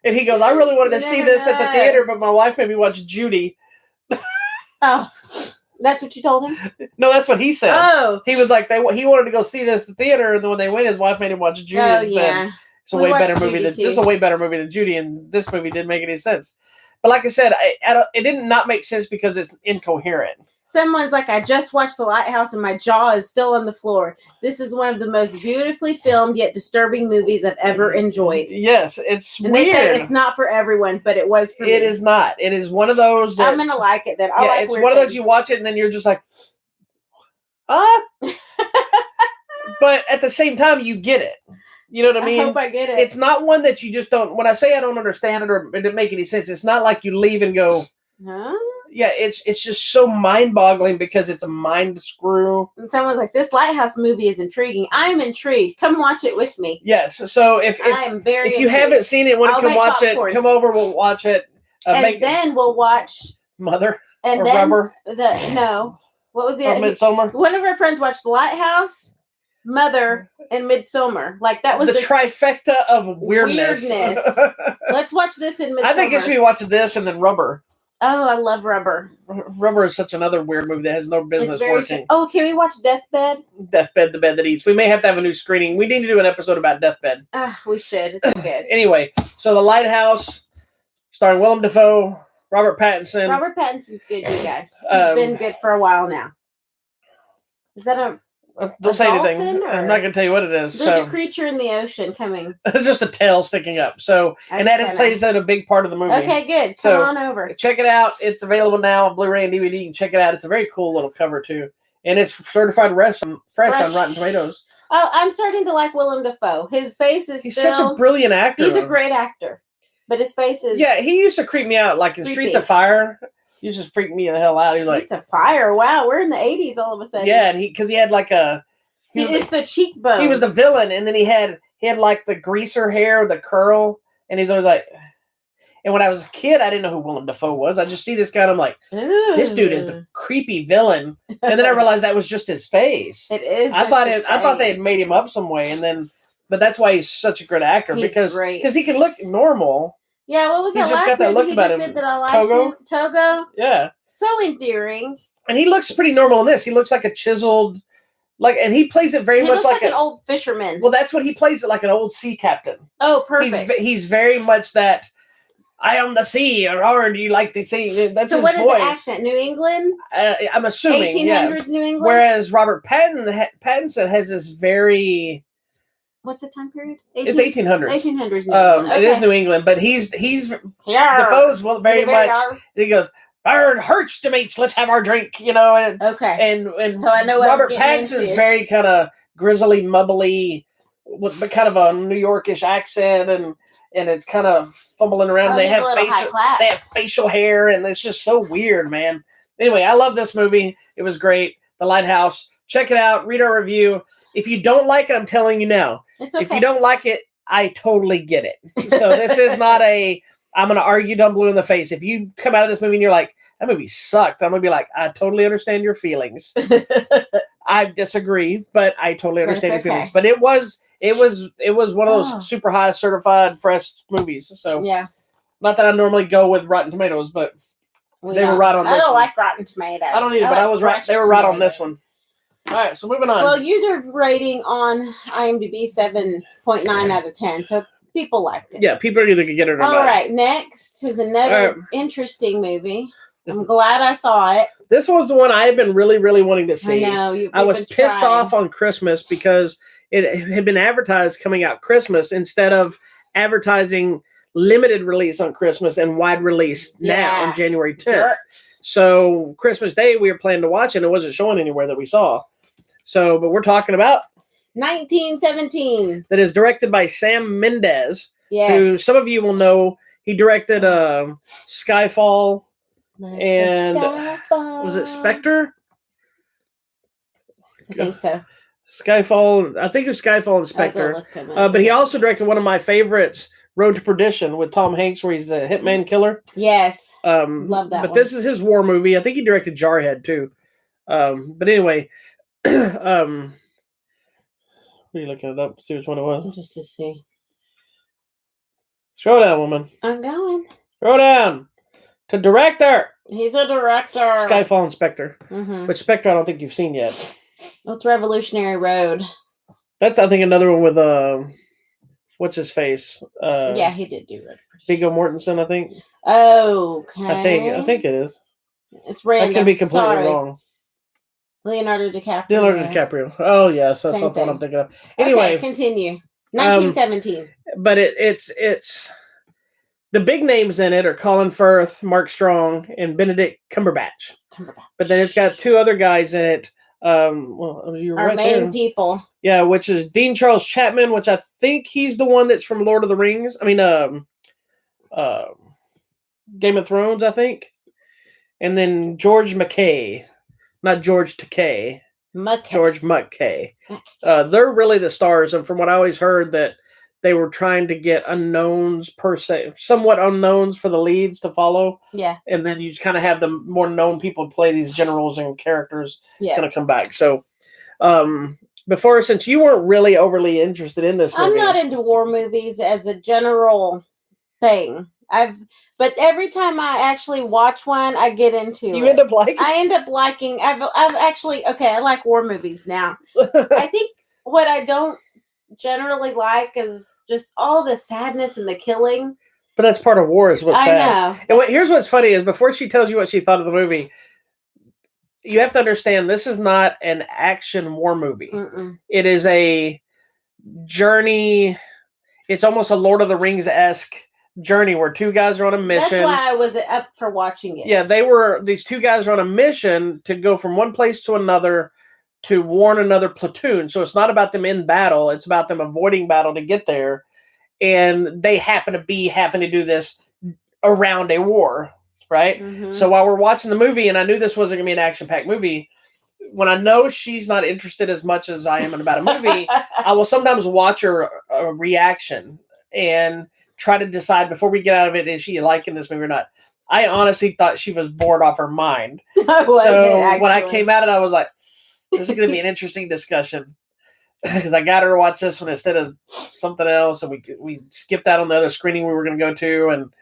Speaker 1: And he goes, "I really wanted to see this at the theater, but my wife made me watch Judy."
Speaker 2: Oh, that's what you told him?
Speaker 1: No, that's what he said.
Speaker 2: Oh.
Speaker 1: He was like, he wanted to go see this at the theater, and then when they went, his wife made him watch Judy.
Speaker 2: Oh, yeah.
Speaker 1: It's a way better movie. This is a way better movie than Judy, and this movie didn't make any sense. But like I said, it did not make sense because it's incoherent.
Speaker 2: Someone's like, "I just watched The Lighthouse and my jaw is still on the floor. This is one of the most beautifully filmed yet disturbing movies I've ever enjoyed."
Speaker 1: Yes, it's
Speaker 2: and
Speaker 1: weird.
Speaker 2: They say it's not for everyone, but it was for me.
Speaker 1: It is not. It is one of those.
Speaker 2: I'm going to like it then.
Speaker 1: It's one of those you watch it and then you're just like, but at the same time, you get it. You know what I mean?
Speaker 2: I hope I get it.
Speaker 1: It's not one that you just don't. When I say I don't understand it or it didn't make any sense, it's not like you leave and go,
Speaker 2: huh?
Speaker 1: Yeah, it's just so mind-boggling because it's a mind screw.
Speaker 2: And someone's like, "This Lighthouse movie is intriguing." I'm intrigued. Come watch it with me.
Speaker 1: Yes. So if you haven't seen it, want to come watch it, come over. We'll watch it.
Speaker 2: Then we'll watch
Speaker 1: Mother
Speaker 2: and
Speaker 1: or
Speaker 2: then
Speaker 1: Rubber.
Speaker 2: What was the
Speaker 1: Midsommar?
Speaker 2: One of our friends watched The Lighthouse, Mother, and Midsommar. Like that was
Speaker 1: the trifecta of weirdness.
Speaker 2: Let's watch this in Midsommar.
Speaker 1: I think it should be watching this and then Rubber.
Speaker 2: Oh, I love Rubber.
Speaker 1: Rubber is such another weird movie that has no business working.
Speaker 2: Oh, can we watch Deathbed?
Speaker 1: Deathbed, the bed that eats. We may have to have a new screening. We need to do an episode about Deathbed.
Speaker 2: We should. It's good.
Speaker 1: Anyway, so The Lighthouse, starring Willem Dafoe, Robert Pattinson.
Speaker 2: Robert Pattinson's good, you guys. He's been good for a while now. Is that a
Speaker 1: don't say anything. I'm not going to tell you what it is.
Speaker 2: There's a creature in the ocean coming.
Speaker 1: It's just a tail sticking up. So, and that plays in a big part of the movie.
Speaker 2: Okay, good. Come on over.
Speaker 1: Check it out. It's available now on Blu-ray and DVD. You can check it out. It's a very cool little cover too, and it's certified fresh on Rotten Tomatoes.
Speaker 2: Oh, I'm starting to like Willem Dafoe. His face is
Speaker 1: He's such a brilliant actor.
Speaker 2: He's a great actor, but his face is
Speaker 1: he used to creep me out like in Streets of Fire. He used to freak me the hell out. He's like
Speaker 2: Streets of Fire. Wow, we're in the 80s all of a sudden.
Speaker 1: Yeah, and because he had like a.
Speaker 2: It's the cheekbone.
Speaker 1: He was the villain, and then he had like the greaser hair, the curl, and he's always like, And when I was a kid, I didn't know who Willem Dafoe was. I just see this guy, and I'm like, this dude is the creepy villain. And then I realized that was just his face.
Speaker 2: It is.
Speaker 1: I thought they had made him up some way, and then, but that's why he's such a good actor because he can look normal.
Speaker 2: Yeah, what was that last movie he just did that I liked? Togo?
Speaker 1: Yeah.
Speaker 2: So endearing. And
Speaker 1: he looks pretty normal in this. He looks like a chiseled, and he plays it very much
Speaker 2: like an old fisherman.
Speaker 1: Well, that's what he plays it, like an old sea captain.
Speaker 2: Oh, perfect.
Speaker 1: He's very much that, I am the sea, or do you like the sea? That's
Speaker 2: so
Speaker 1: his
Speaker 2: what
Speaker 1: voice.
Speaker 2: Is the accent? New England?
Speaker 1: I'm assuming,
Speaker 2: 1800s New England?
Speaker 1: Whereas Robert Pattinson has this very...
Speaker 2: What's the time period?
Speaker 1: It's 1800s.
Speaker 2: 1800s New England. Okay.
Speaker 1: It is New England, but he's Defoe's very much. He goes, "Our hurts to mates, let's have our drink," And,
Speaker 2: okay.
Speaker 1: And
Speaker 2: so I know what
Speaker 1: Robert Pattinson's very kind of grizzly, mumbly, with kind of a New Yorkish accent, and it's kind of fumbling around. They have facial hair, and it's just so weird, man. Anyway, I love this movie. It was great. The Lighthouse. Check it out. Read our review. If you don't like it, I'm telling you now.
Speaker 2: It's okay.
Speaker 1: If you don't like it, I totally get it. So this is not I'm going to argue dumb blue in the face. If you come out of this movie and you're like, that movie sucked, I'm going to be like, I totally understand your feelings. I disagree, but I totally understand your feelings. But it was one of those super high certified fresh movies. So
Speaker 2: yeah,
Speaker 1: not that I normally go with Rotten Tomatoes, but they were right on this one.
Speaker 2: I don't like Rotten Tomatoes.
Speaker 1: I don't either, but I was right. They were right on this one. All right, so moving on.
Speaker 2: Well, user rating on IMDb 7.9 out of 10. So people liked it.
Speaker 1: Yeah, people either could get it or not.
Speaker 2: All right, next is another interesting movie. I'm glad I saw it.
Speaker 1: This was the one I had been really, really wanting to see.
Speaker 2: I know.
Speaker 1: I was pissed off on Christmas because it had been advertised coming out Christmas instead of advertising limited release on Christmas and wide release now on January 10th.
Speaker 2: Jerks.
Speaker 1: So Christmas Day, we were planning to watch it, and it wasn't showing anywhere that we saw. So, but we're talking about
Speaker 2: 1917.
Speaker 1: That is directed by Sam Mendes.
Speaker 2: Yes.
Speaker 1: Who some of you will know. He directed Skyfall and was it Spectre?
Speaker 2: I think so.
Speaker 1: Skyfall. I think it was Skyfall and Spectre. But he also directed one of my favorites, Road to Perdition, with Tom Hanks, where he's the hitman killer.
Speaker 2: Yes. Love that.
Speaker 1: But this is his war movie. I think he directed Jarhead too. But anyway. Are you looking it up? See which one it was?
Speaker 2: Just to see.
Speaker 1: Scroll down, woman.
Speaker 2: I'm going.
Speaker 1: Scroll down. To director.
Speaker 2: He's a director.
Speaker 1: Skyfall and Spectre.
Speaker 2: Mm-hmm.
Speaker 1: Which Spectre I don't think you've seen yet.
Speaker 2: It's Revolutionary Road.
Speaker 1: That's I think another one with what's his face?
Speaker 2: Yeah, he did do it.
Speaker 1: Viggo Mortensen, I think.
Speaker 2: Okay.
Speaker 1: I think it is.
Speaker 2: It's random.
Speaker 1: I could be completely wrong.
Speaker 2: Leonardo DiCaprio.
Speaker 1: Oh, yes. That's not the one I'm thinking of. Anyway.
Speaker 2: Okay, continue. 1917.
Speaker 1: But it's... The big names in it are Colin Firth, Mark Strong, and Benedict Cumberbatch. But then it's got two other guys in it. You're
Speaker 2: Our
Speaker 1: right
Speaker 2: main
Speaker 1: there.
Speaker 2: people.
Speaker 1: Yeah, which is Dean Charles Chapman, which I think he's the one that's from Lord of the Rings. I mean, Game of Thrones, I think. And then George McKay. Not George Takei. George McKay. They're really the stars, and from what I always heard, that they were trying to get unknowns per se, somewhat unknowns for the leads to follow.
Speaker 2: Yeah. And
Speaker 1: then you kind of have the more known people play these generals and characters going to come back. So, before, since you weren't really overly interested in this movie.
Speaker 2: I'm not into war movies as a general thing. But every time I actually watch one, I get into it.
Speaker 1: You end up liking?
Speaker 2: I end up liking. I've actually, I like war movies now. I think what I don't generally like is just all the sadness and the killing.
Speaker 1: But that's part of war, is what's sad.
Speaker 2: I know.
Speaker 1: And here's what's funny is before she tells you what she thought of the movie, you have to understand this is not an action war movie.
Speaker 2: Mm-mm.
Speaker 1: It is a journey. It's almost a Lord of the Rings-esque journey where two guys are on a mission.
Speaker 2: That's why I was up for watching it.
Speaker 1: Yeah, these two guys are on a mission to go from one place to another to warn another platoon. So it's not about them in battle. It's about them avoiding battle to get there. And they happen to be having to do this around a war, right?
Speaker 2: Mm-hmm.
Speaker 1: So while we're watching the movie, and I knew this wasn't going to be an action-packed movie, when I know she's not interested as much as I am about a movie, I will sometimes watch her reaction and try to decide before we get out of it, is she liking this movie or not? I honestly thought she was bored off her mind. So when I came at it, I was like, this is going to be an interesting discussion. Because I got her to watch this one instead of something else. And we skipped out on the other screening we were going to go to and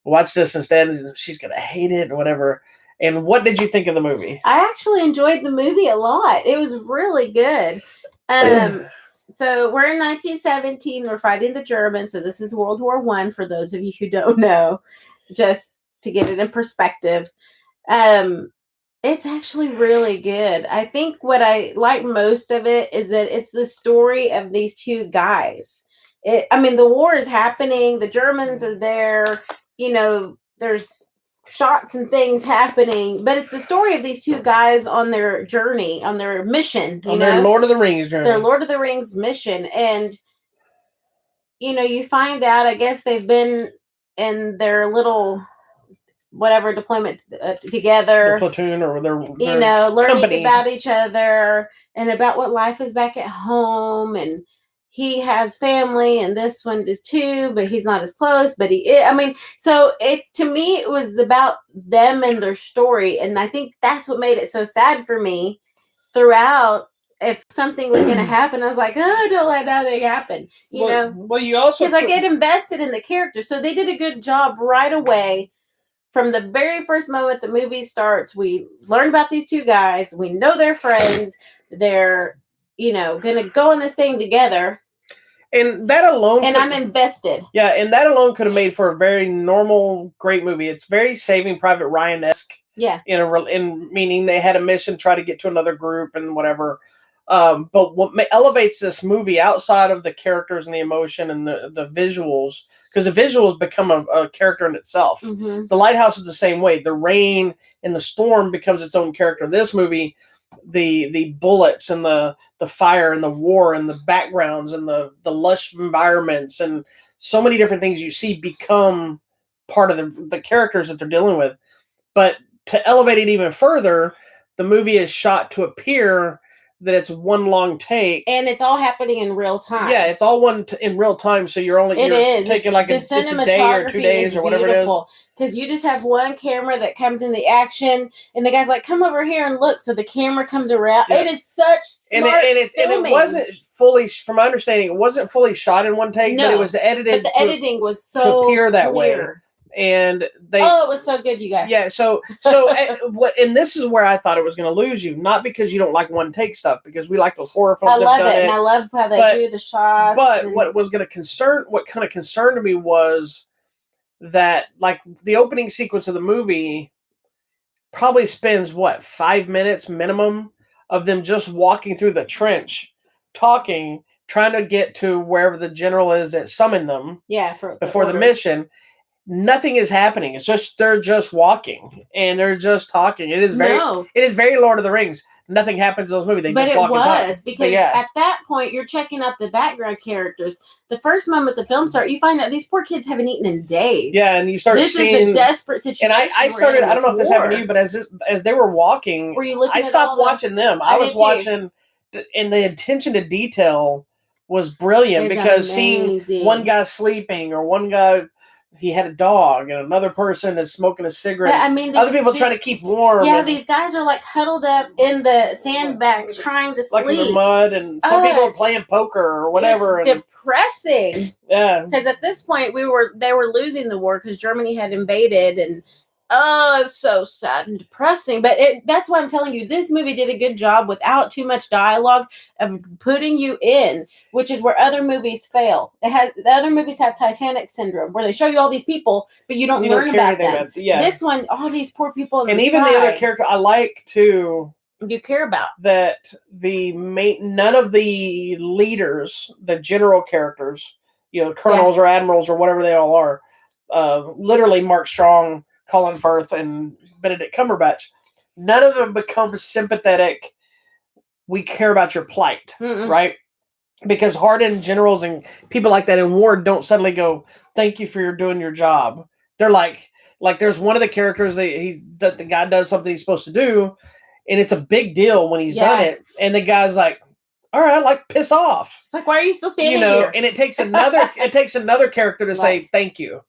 Speaker 1: watch this instead. And she's going to hate it or whatever. And what did you think of the movie?
Speaker 2: I actually enjoyed the movie a lot. It was really good. So we're in 1917. We're fighting the Germans. So this is World War I for those of you who don't know, just to get it in perspective. It's actually really good. I think what I like most of it is that it's the story of these two guys. The war is happening. The Germans are there. There's shots and things happening, but it's the story of these two guys on their journey, on their mission.
Speaker 1: Their Lord of the Rings journey.
Speaker 2: Their Lord of the Rings mission. And, you find out, I guess they've been in their little whatever deployment together,
Speaker 1: the platoon or their
Speaker 2: learning
Speaker 1: company.
Speaker 2: About each other and about what life is back at home. And he has family, and this one is too, but he's not as close. But to me, it was about them and their story, and I think that's what made it so sad for me throughout. If something was going to happen, I was like, oh, don't let that happen.
Speaker 1: Well, you also
Speaker 2: because I get invested in the character, so they did a good job right away. From the very first moment the movie starts, we learn about these two guys. We know they're friends. They're, going to go on this thing together.
Speaker 1: And that alone...
Speaker 2: And I'm invested.
Speaker 1: Yeah, and that alone could have made for a very normal, great movie. It's very Saving Private Ryan-esque.
Speaker 2: Yeah.
Speaker 1: In meaning they had a mission, try to get to another group and whatever. But what elevates this movie outside of the characters and the emotion and the visuals... Because the visuals become a character in itself.
Speaker 2: Mm-hmm.
Speaker 1: The Lighthouse is the same way. The rain and the storm becomes its own character. This movie, the bullets and the fire and the war and the backgrounds and the lush environments and so many different things you see become part of the characters that they're dealing with. But to elevate it even further, the movie is shot to appear that it's one long take,
Speaker 2: and it's all happening in real time.
Speaker 1: Yeah, it's all in real time. So you're taking like it's a day or 2 days or whatever it is.
Speaker 2: Because you just have one camera that comes in the action, and the guy's like, "Come over here and look." So the camera comes around. Yeah. It is such smart filming.
Speaker 1: And it wasn't fully, from my understanding, it wasn't fully shot in one take, but it was edited.
Speaker 2: But the editing was so
Speaker 1: to appear that
Speaker 2: clear.
Speaker 1: Way. And it
Speaker 2: was so good, you guys.
Speaker 1: Yeah, so and this is where I thought it was going to lose you, not because you don't like one take stuff, because we like those horror films.
Speaker 2: I love it, and I love how they do the shots.
Speaker 1: But what kind of concerned me was that, like, the opening sequence of the movie probably spends 5 minutes minimum of them just walking through the trench, talking, trying to get to wherever the general is that summoned them.
Speaker 2: Yeah,
Speaker 1: before the mission. Nothing is happening. It's just they're just walking and they're just talking. It is very Lord of the Rings. Nothing happens in those movies. They just walk and talk.
Speaker 2: Because at that point you're checking out the background characters. The first moment the film starts, you find out these poor kids haven't eaten in days.
Speaker 1: Yeah, and you start seeing
Speaker 2: this is the desperate situation.
Speaker 1: And I started. I don't know if this happened to you, but as they were walking,
Speaker 2: were you looking?
Speaker 1: I stopped watching them. I was watching, and the attention to detail was brilliant because seeing one guy sleeping or one guy. He had a dog, and another person is smoking a cigarette. Other people trying to keep warm.
Speaker 2: Yeah, these guys are like huddled up in the sandbags trying to sleep.
Speaker 1: Like in the mud, and some people are playing poker or whatever.
Speaker 2: It's depressing.
Speaker 1: Yeah.
Speaker 2: Because at this point, they were losing the war because Germany had invaded, and it's so sad and depressing. But that's why I'm telling you, this movie did a good job without too much dialogue of putting you in, which is where other movies fail. The other movies have Titanic syndrome, where they show you all these people, but you don't learn about them. This one, all these poor people,
Speaker 1: and even the other character I like too.
Speaker 2: You care about
Speaker 1: that none of the leaders, the general characters, colonels or admirals or whatever they all are, literally Mark Strong, Colin Firth, and Benedict Cumberbatch, none of them become sympathetic. We care about your plight, right? Because hardened generals and people like that in war don't suddenly go, "Thank you for doing your job." They're like there's one of the characters that the guy does something he's supposed to do, and it's a big deal when he's done it, and the guy's like, all right, like piss off.
Speaker 2: It's like, why are you still standing here?
Speaker 1: And it takes another character to say thank you.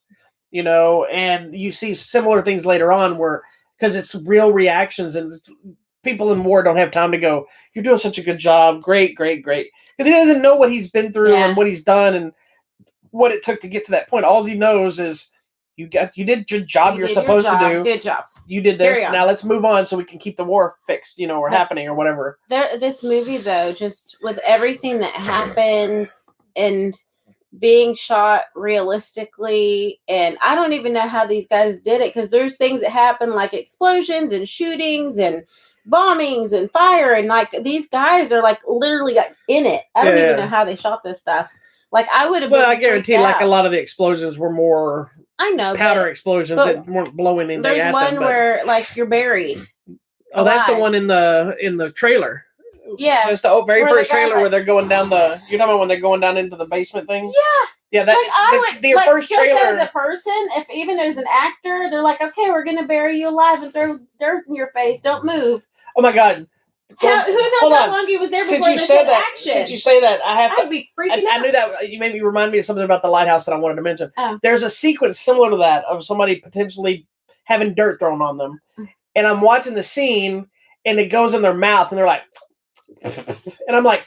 Speaker 1: And you see similar things later on where, because it's real reactions, and people in war don't have time to go, you're doing such a good job, great, great, great. Because he doesn't know what he's been through and what he's done and what it took to get to that point. All he knows is you did your job you're supposed to do.
Speaker 2: Good job.
Speaker 1: You did this. Now let's move on so we can keep the war fixed, or happening or whatever.
Speaker 2: This movie, though, just with everything that happens and being shot realistically, and I don't even know how these guys did it, because there's things that happen like explosions and shootings and bombings and fire, and like these guys are like literally in it. I don't even know how they shot this stuff. Like I would have. Well,
Speaker 1: I guarantee, like a lot of the explosions were more.
Speaker 2: I know
Speaker 1: powder explosions that weren't blowing anything.
Speaker 2: There's one where like you're buried.
Speaker 1: Oh, that's the one in the trailer.
Speaker 2: Yeah,
Speaker 1: it's the very first trailer where they're going down the. You're talking about when they're going down into the basement thing.
Speaker 2: Yeah,
Speaker 1: that's the first trailer.
Speaker 2: As a person, if even as an actor, they're like, okay, we're gonna bury you alive and throw dirt in your face. Don't move.
Speaker 1: Oh my God.
Speaker 2: Who knows how long he was there before they said action?
Speaker 1: Since you say that,
Speaker 2: I'd be freaking out.
Speaker 1: I knew that. You made me remind me of something about the Lighthouse that I wanted to mention. There's a sequence similar to that of somebody potentially having dirt thrown on them. And I'm watching the scene, and it goes in their mouth, and they're like, and I'm like,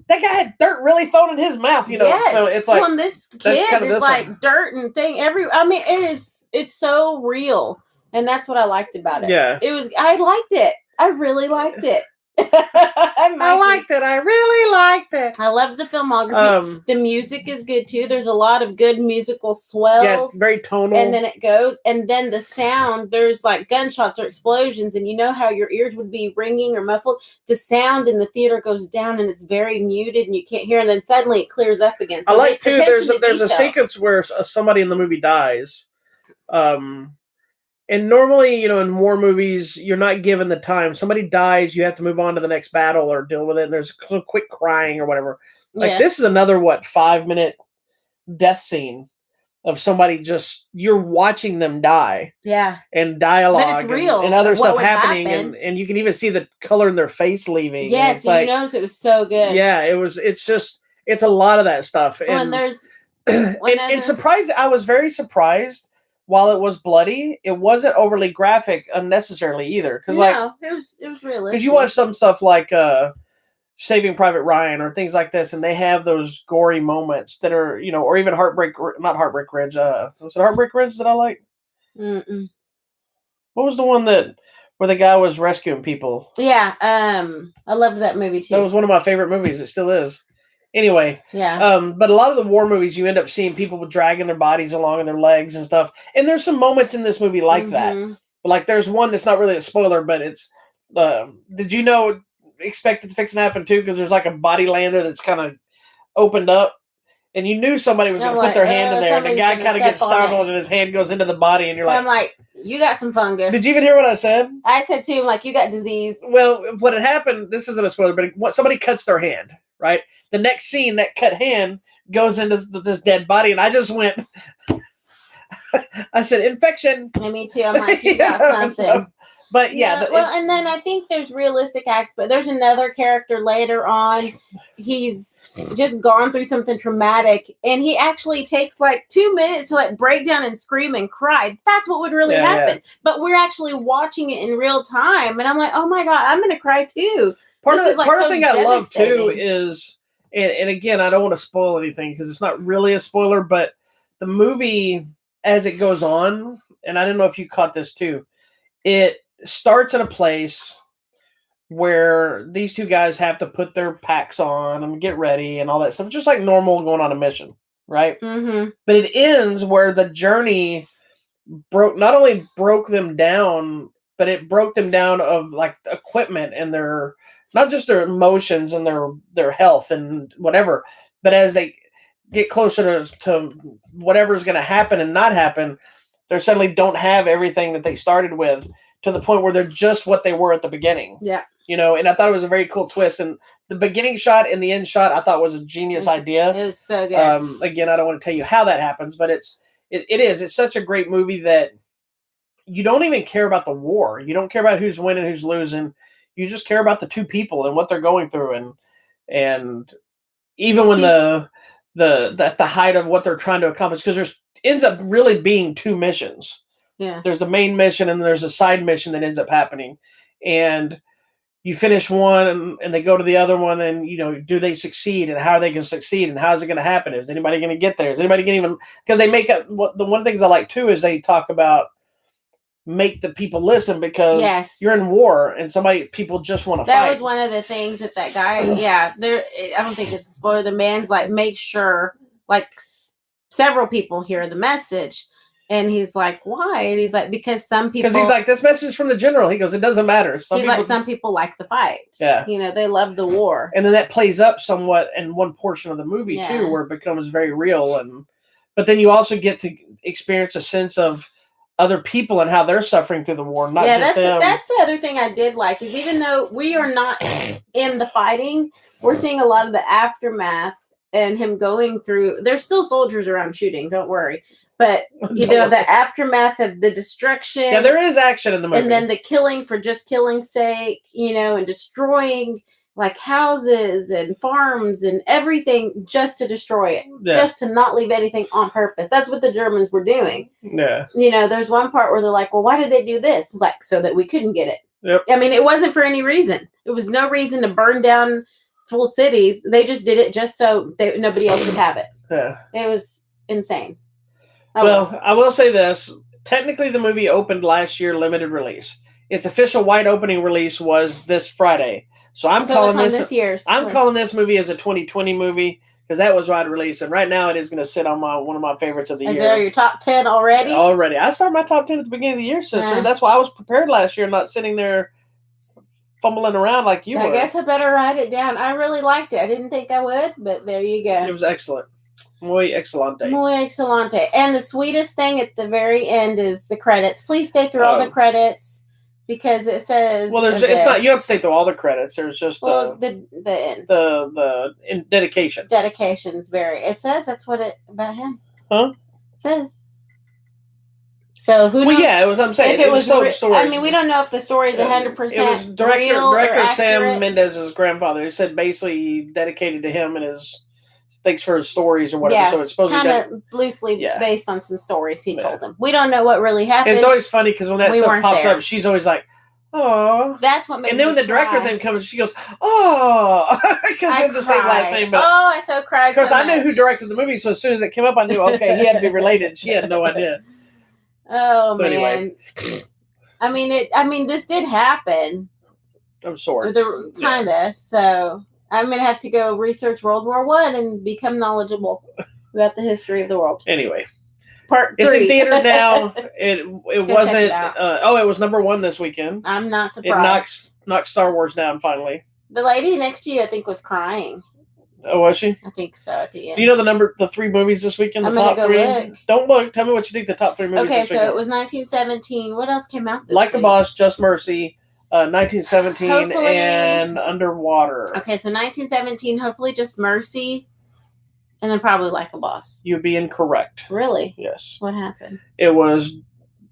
Speaker 1: that guy had dirt really thrown in his mouth,
Speaker 2: Yes.
Speaker 1: So it's like,
Speaker 2: well, this kid is like dirt and thing it's so real. And that's what I liked about it.
Speaker 1: Yeah.
Speaker 2: I liked it. I really liked it.
Speaker 1: I liked it. I really liked it.
Speaker 2: I loved the filmography. The music is good too. There's a lot of good musical swells.
Speaker 1: Yeah, it's very tonal.
Speaker 2: And then it goes, and then the sound, there's like gunshots or explosions, and you know how your ears would be ringing or muffled. The sound in the theater goes down, and it's very muted, and you can't hear. And then suddenly it clears up again. So
Speaker 1: I like too. There's a sequence where somebody in the movie dies. And normally, in war movies, you're not given the time. Somebody dies, you have to move on to the next battle or deal with it. And there's a quick crying or whatever. Like this is another 5-minute death scene of somebody you're watching them die.
Speaker 2: Yeah.
Speaker 1: And dialogue.
Speaker 2: But it's real.
Speaker 1: And other stuff happening. And you can even see the color in their face leaving.
Speaker 2: Yes, you notice it was so good.
Speaker 1: Yeah, it's a lot of that stuff. And I was very surprised. While it was bloody, it wasn't overly graphic unnecessarily either. Because
Speaker 2: it was realistic.
Speaker 1: Because you watch some stuff like Saving Private Ryan or things like this, and they have those gory moments that are, or even not Heartbreak Ridge. Was it Heartbreak Ridge that I like?
Speaker 2: Mm-mm.
Speaker 1: What was the one where the guy was rescuing people?
Speaker 2: Yeah, I loved that movie too.
Speaker 1: That was one of my favorite movies. It still is. Anyway, but a lot of the war movies, you end up seeing people dragging their bodies along and their legs and stuff. And there's some moments in this movie like that. But like, there's one that's not really a spoiler, but it's. Did you know? Expect it to fix and happen too, because there's like a body lander that's kind of opened up, and you knew somebody was going to put their hand in there, and the guy kind of gets startled, and his hand goes into the body, and you're like,
Speaker 2: I'm like, you got some fungus.
Speaker 1: Did you even hear what I said?
Speaker 2: I said to him, like, you got disease.
Speaker 1: Well, what had happened? This isn't a spoiler, but somebody cuts their hand. Right. The next scene, that cut hand goes into this dead body, and I just went. I said, infection.
Speaker 2: And me too. I'm like, you got something.
Speaker 1: So, but yeah.
Speaker 2: And then I think there's realistic acts, but there's another character later on. He's just gone through something traumatic, and he actually takes like 2 minutes to like break down and scream and cry. That's what would really happen. Yeah. But we're actually watching it in real time, and I'm like, oh my God, I'm going to cry too.
Speaker 1: Part of the thing I love too is, and again, I don't want to spoil anything because it's not really a spoiler, but the movie, as it goes on, and I don't know if you caught this too, it starts in a place where these two guys have to put their packs on and get ready and all that stuff, just like normal going on a mission, right?
Speaker 2: Mm-hmm.
Speaker 1: But it ends where the journey not only broke them down, but it broke them down of like equipment and their. Not just their emotions and their health and whatever, but as they get closer to whatever's going to happen and not happen, they suddenly don't have everything that they started with, to the point where they're just what they were at the beginning.
Speaker 2: Yeah.
Speaker 1: And I thought it was a very cool twist. And the beginning shot and the end shot, I thought was a genius idea.
Speaker 2: It was so good.
Speaker 1: Again, I don't want to tell you how that happens, but it is. It's such a great movie that you don't even care about the war. You don't care about who's winning, who's losing. You just care about the two people and what they're going through. And even when the height of what they're trying to accomplish, because there's ends up really being two missions.
Speaker 2: Yeah.
Speaker 1: There's the main mission and there's a side mission that ends up happening. And you finish one and they go to the other one, and do they succeed, and how are they going to succeed, and how is it going to happen? Is anybody going to get there? Is anybody going to even, because they make up the one of the things I like too is they talk about make the people listen, because you're in war and people just want to fight.
Speaker 2: That was one of the things that guy, I don't think it's a spoiler. The man's like, make sure several people hear the message. And he's like, why? And he's like, because some people...
Speaker 1: Because he's like, this message is from the general. He goes, it doesn't matter. Some
Speaker 2: people like the fight.
Speaker 1: Yeah.
Speaker 2: They love the war.
Speaker 1: And then that plays up somewhat in one portion of the movie, too, where it becomes very real. But then you also get to experience a sense of other people and how they're suffering through the war, not just them.
Speaker 2: That's the other thing I did like, is even though we are not in the fighting, we're seeing a lot of the aftermath and him going through... There's still soldiers around shooting, don't worry. But, the aftermath of the destruction.
Speaker 1: Yeah, there is action in the movie.
Speaker 2: And then the killing for just killing's sake, and destroying houses and farms and everything just to destroy it. Yeah. Just to not leave anything on purpose. That's what the Germans were doing.
Speaker 1: Yeah.
Speaker 2: There's one part where they're like, well, why did they do this? It's so that we couldn't get it.
Speaker 1: Yep.
Speaker 2: I mean, it wasn't for any reason. It was no reason to burn down full cities. They just did it just so nobody else could have it.
Speaker 1: Yeah.
Speaker 2: It was insane.
Speaker 1: Oh, well, I will say this. Technically, the movie opened last year, limited release. Its official wide opening release was this Friday. So I'm calling this movie as a 2020 movie, because that was wide release. And right now it is going to sit on one of my favorites of the year.
Speaker 2: Is that your top 10 already?
Speaker 1: Already. I started my top 10 at the beginning of the year, sister. That's why I was prepared last year, not sitting there fumbling around like you were.
Speaker 2: I guess I better write it down. I really liked it. I didn't think I would, but there you go.
Speaker 1: It was excellent. Muy excelente.
Speaker 2: Muy excelente. And the sweetest thing at the very end is the credits. Please stay through all the credits, because it says...
Speaker 1: Well, it's not... You don't have to stay through all the credits. There's just...
Speaker 2: the end.
Speaker 1: The dedication.
Speaker 2: Dedication's it says that's what about him.
Speaker 1: Huh?
Speaker 2: It says. So who knows?
Speaker 1: Well, yeah, it was... I'm saying
Speaker 2: if it was story. I mean, we don't know if the story is 100%
Speaker 1: It was director Sam Mendes's grandfather. He said basically dedicated to him and his... Thanks for his stories or whatever.
Speaker 2: Yeah,
Speaker 1: so it's supposed
Speaker 2: kind of loosely based on some stories he told them. We don't know what really happened.
Speaker 1: And it's always funny because when that stuff pops up, she's always like, "Oh."
Speaker 2: That's what made me
Speaker 1: And then when the director then comes, she goes, "Oh," because they have the same last name. But
Speaker 2: I so cried.
Speaker 1: Of course, I knew who directed the movie, so as soon as it came up, I knew he had to be related. She had no idea.
Speaker 2: Oh so man! Anyway. I mean, this did happen.
Speaker 1: Of sorts,
Speaker 2: kinda. So. I'm going to have to go research World War I and become knowledgeable about the history of the world.
Speaker 1: Anyway.
Speaker 2: Part 3.
Speaker 1: It's in theater now. It wasn't... it was number 1 this weekend.
Speaker 2: I'm not surprised.
Speaker 1: It knocked Star Wars down finally.
Speaker 2: The lady next to you, I think, was crying.
Speaker 1: Oh, was she?
Speaker 2: I think so at the end.
Speaker 1: Do you know the 3 movies this weekend?
Speaker 2: I'm
Speaker 1: top
Speaker 2: gonna go
Speaker 1: 3? Look. Don't look. Tell me what you think the top 3 movies this weekend.
Speaker 2: Okay, so it was 1917. What else came out this
Speaker 1: week? Like a Boss, Just Mercy... 1917
Speaker 2: hopefully,
Speaker 1: and Underwater.
Speaker 2: Okay, so 1917, hopefully Just Mercy, and then probably Like a Boss.
Speaker 1: You'd be incorrect.
Speaker 2: Really?
Speaker 1: Yes.
Speaker 2: What happened?
Speaker 1: It was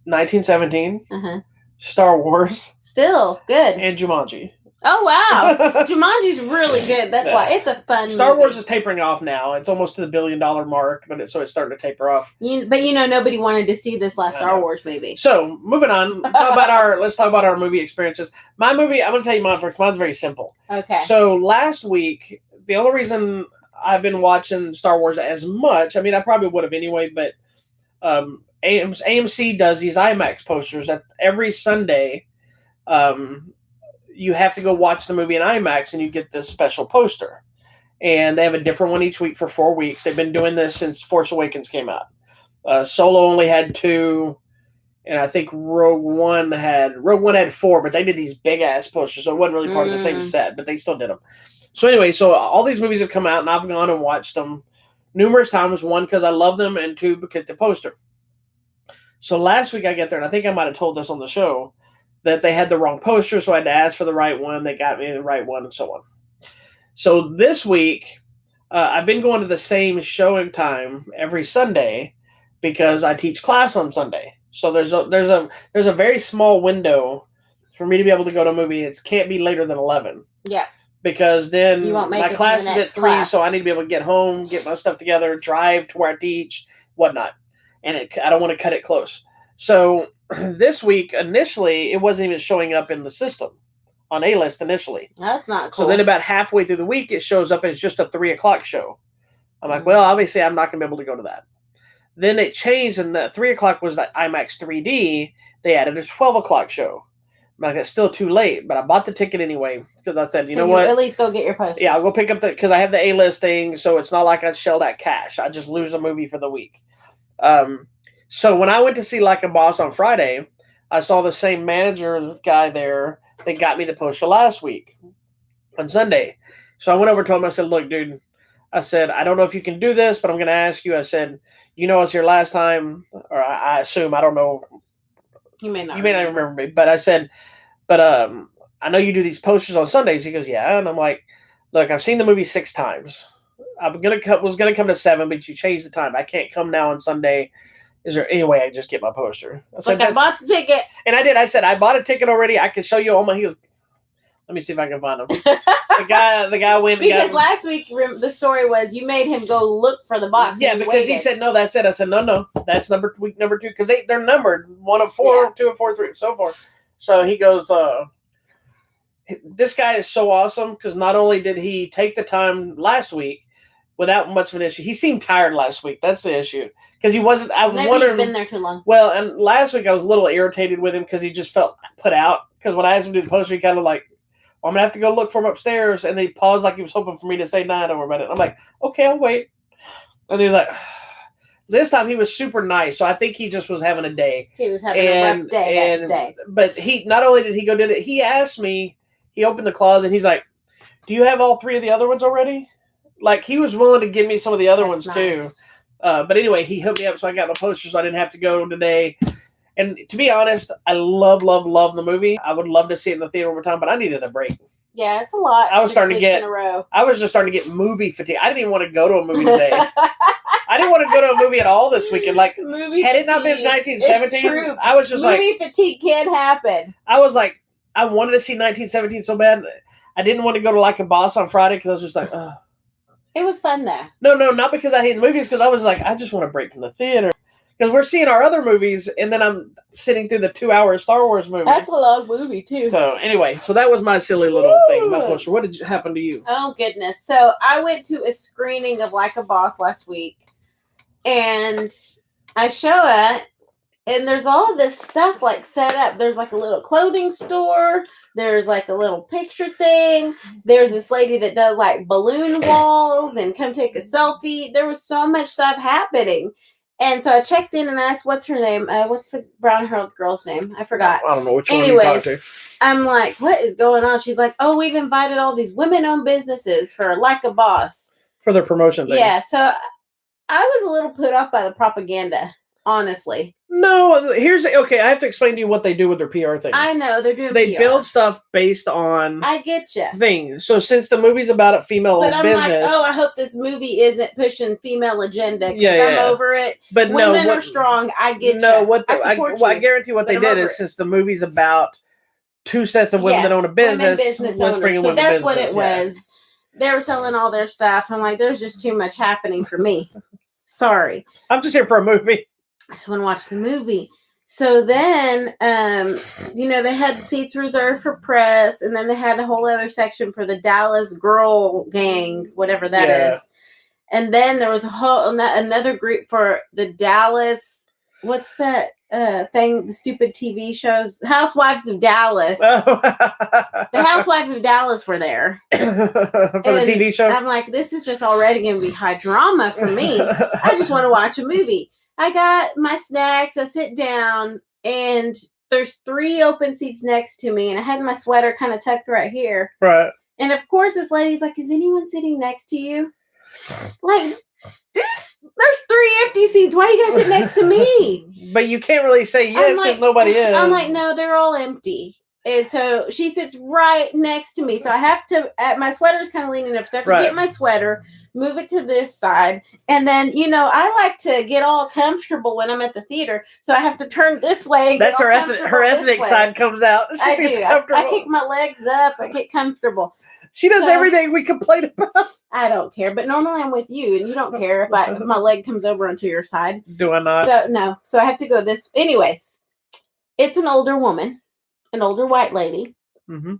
Speaker 1: 1917, Star Wars.
Speaker 2: Still good.
Speaker 1: And Jumanji.
Speaker 2: Oh, wow. Jumanji's really good. That's why. It's a fun
Speaker 1: Star
Speaker 2: movie.
Speaker 1: Wars is tapering off now. It's almost to the $1 billion mark, so it's starting to taper off.
Speaker 2: But nobody wanted to see this last Star Wars movie.
Speaker 1: So, moving on. Let's talk about our movie experiences. My movie, I'm going to tell you mine first. Mine's very simple.
Speaker 2: Okay.
Speaker 1: So, last week, the only reason I've been watching Star Wars as much, I mean, I probably would have anyway, but AMC does these IMAX posters every Sunday. You have to go watch the movie in IMAX and you get this special poster. And they have a different one each week for 4 weeks. They've been doing this since Force Awakens came out. Solo only had 2, and I think Rogue One had 4, but they did these big ass posters, so it wasn't really part of the same set, but they still did them. So anyway, all these movies have come out, and I've gone and watched them numerous times. 1, because I love them, and 2, because the poster. So last week I get there, and I think I might have told this on the show, that they had the wrong poster, so I had to ask for the right one. They got me the right one, and so on. So this week, I've been going to the same showing time every Sunday because I teach class on Sunday. So there's a very small window for me to be able to go to a movie. It can't be later than 11.
Speaker 2: Yeah.
Speaker 1: because then
Speaker 2: You won't make
Speaker 1: my
Speaker 2: it to the
Speaker 1: class is at
Speaker 2: next
Speaker 1: 3,
Speaker 2: class.
Speaker 1: so I need to be able to get home, get my stuff together, drive to where I teach, whatnot. And I don't want to cut it close. So this week, initially, it wasn't even showing up in the system on A-list initially.
Speaker 2: That's not cool.
Speaker 1: So then about halfway through the week, it shows up as just a 3 o'clock show. I'm like, well, obviously, I'm not going to be able to go to that. Then it changed, and the 3 o'clock was the IMAX 3D. They added a 12 o'clock show. I'm like, it's still too late, but I bought the ticket anyway because I said, you know what?
Speaker 2: At least go get your poster.
Speaker 1: Yeah, I'll go pick up because I have the A-list thing, so it's not like I shelled out cash. I just lose a movie for the week. So when I went to see Like a Boss on Friday, I saw the same manager guy there that got me the poster last week on Sunday. So I went over to him. I said, look, dude, I said, I don't know if you can do this, but I'm going to ask you. I said, you know, I was here last time, or I assume, I don't know.
Speaker 2: You may not
Speaker 1: remember me, but I said, but I know you do these posters on Sundays. He goes, yeah. And I'm like, look, I've seen the movie 6 times. Was gonna come to 7, but you changed the time. I can't come now on Sunday. Is there any way I can just get my poster? I said,
Speaker 2: I bought the ticket.
Speaker 1: And I did. I said, I bought a ticket already. I can show you all my. He goes, let me see if I can find him. the guy went.
Speaker 2: Because last week the story was you made him go look for the box.
Speaker 1: Yeah, because he said no. That's it. I said no. That's week number 2 because they're numbered 1 of 4, 2 of 4, 3, so forth. So he goes. This guy is so awesome because not only did he take the time last week without much of an issue, he seemed tired last week. That's the issue because he wasn't. I was wondering.
Speaker 2: Maybe he'd been there too long.
Speaker 1: Well, and last week I was a little irritated with him because he just felt put out. Because when I asked him to do the poster, he kind of like. I'm going to have to go look for him upstairs. And he paused like he was hoping for me to say, nah, don't worry about it. I'm like, okay, I'll wait. And he was like, this time he was super nice. So I think he just was having a day.
Speaker 2: He was having a rough day that day.
Speaker 1: But he, not only did he go do it, he asked me, he opened the closet and he's like, do you have all 3 of the other ones already? Like he was willing to give me some of the other ones too. But anyway, he hooked me up so I got my poster so I didn't have to go today. And to be honest, I love the movie. I would love to see it in the theater over time, but I needed a break.
Speaker 2: Yeah, it's a lot.
Speaker 1: I was starting to get. I was just starting to get movie fatigue. I didn't even want to go to a movie today. I didn't want to go to a movie at all this weekend. Like,
Speaker 2: movie
Speaker 1: had it not been 1917,
Speaker 2: it's true.
Speaker 1: I was just
Speaker 2: movie fatigue can happen.
Speaker 1: I was like, I wanted to see 1917 so bad. I didn't want to go to Like a Boss on Friday because I was just like, ugh.
Speaker 2: It was fun though.
Speaker 1: No, not because I hate movies. Because I was like, I just want to break from the theater. Because we're seeing our other movies, and then I'm sitting through the 2-hour Star Wars movie.
Speaker 2: That's a long movie, too.
Speaker 1: So, anyway, so that was my silly little thing, my poster. What did happen to you?
Speaker 2: Oh, goodness. So, I went to a screening of Like a Boss last week, and I show it, and there's all this stuff, like, set up. There's, like, a little clothing store. There's, like, a little picture thing. There's this lady that does, like, balloon walls and come take a selfie. There was so much stuff happening. And so I checked in and asked, what's her name? What's the brown-haired girl's name? I forgot.
Speaker 1: I don't know which one.
Speaker 2: Anyways, I'm like, what is going on? She's like, oh, we've invited all these women-owned businesses for Like a Boss.
Speaker 1: For their promotion thing.
Speaker 2: Yeah, so I was a little put off by the propaganda, honestly.
Speaker 1: No, okay, I have to explain to you what they do with their PR thing.
Speaker 2: I know, they're doing
Speaker 1: They
Speaker 2: PR.
Speaker 1: build stuff based on...
Speaker 2: I get you.
Speaker 1: Things. So since the movie's about a female-owned business...
Speaker 2: But I'm like, oh, I hope this movie isn't pushing female agenda because I'm over it.
Speaker 1: But
Speaker 2: women are strong. I get you.
Speaker 1: I guarantee what they did is since the movie's about 2 sets of women that own a business, let's bring in
Speaker 2: so that's what it was. They were selling all their stuff. I'm like, there's just too much happening for me. Sorry.
Speaker 1: I'm just here for a movie.
Speaker 2: I just want to watch the movie. So then, they had seats reserved for press, and then they had a whole other section for the Dallas Girl Gang, whatever that is. And then there was another group for the Dallas, what's that thing, the stupid TV shows? Housewives of Dallas. The Housewives of Dallas were there.
Speaker 1: For the TV show?
Speaker 2: I'm like, this is just already going to be high drama for me. I just want to watch a movie. I got my snacks. I sit down, and there's 3 open seats next to me, and I had my sweater kind of tucked right here.
Speaker 1: Right.
Speaker 2: And of course, this lady's like, "Is anyone sitting next to you?" Like, there's 3 empty seats. Why are you guys sit next to me?
Speaker 1: But you can't really say yes because nobody is.
Speaker 2: I'm like, no, they're all empty. And so she sits right next to me. So I have to, my sweater's kind of leaning up. So I have to get my sweater, move it to this side. And then, I like to get all comfortable when I'm at the theater. So I have to turn this way.
Speaker 1: That's her ethnic side comes out.
Speaker 2: I do. I kick my legs up. I get comfortable.
Speaker 1: She does everything we complain about.
Speaker 2: I don't care, but normally I'm with you, and you don't care if my leg comes over onto your side.
Speaker 1: Do I not?
Speaker 2: So no. So I have to go this. Anyways, it's an older woman, an older white lady.
Speaker 1: Mm-hmm.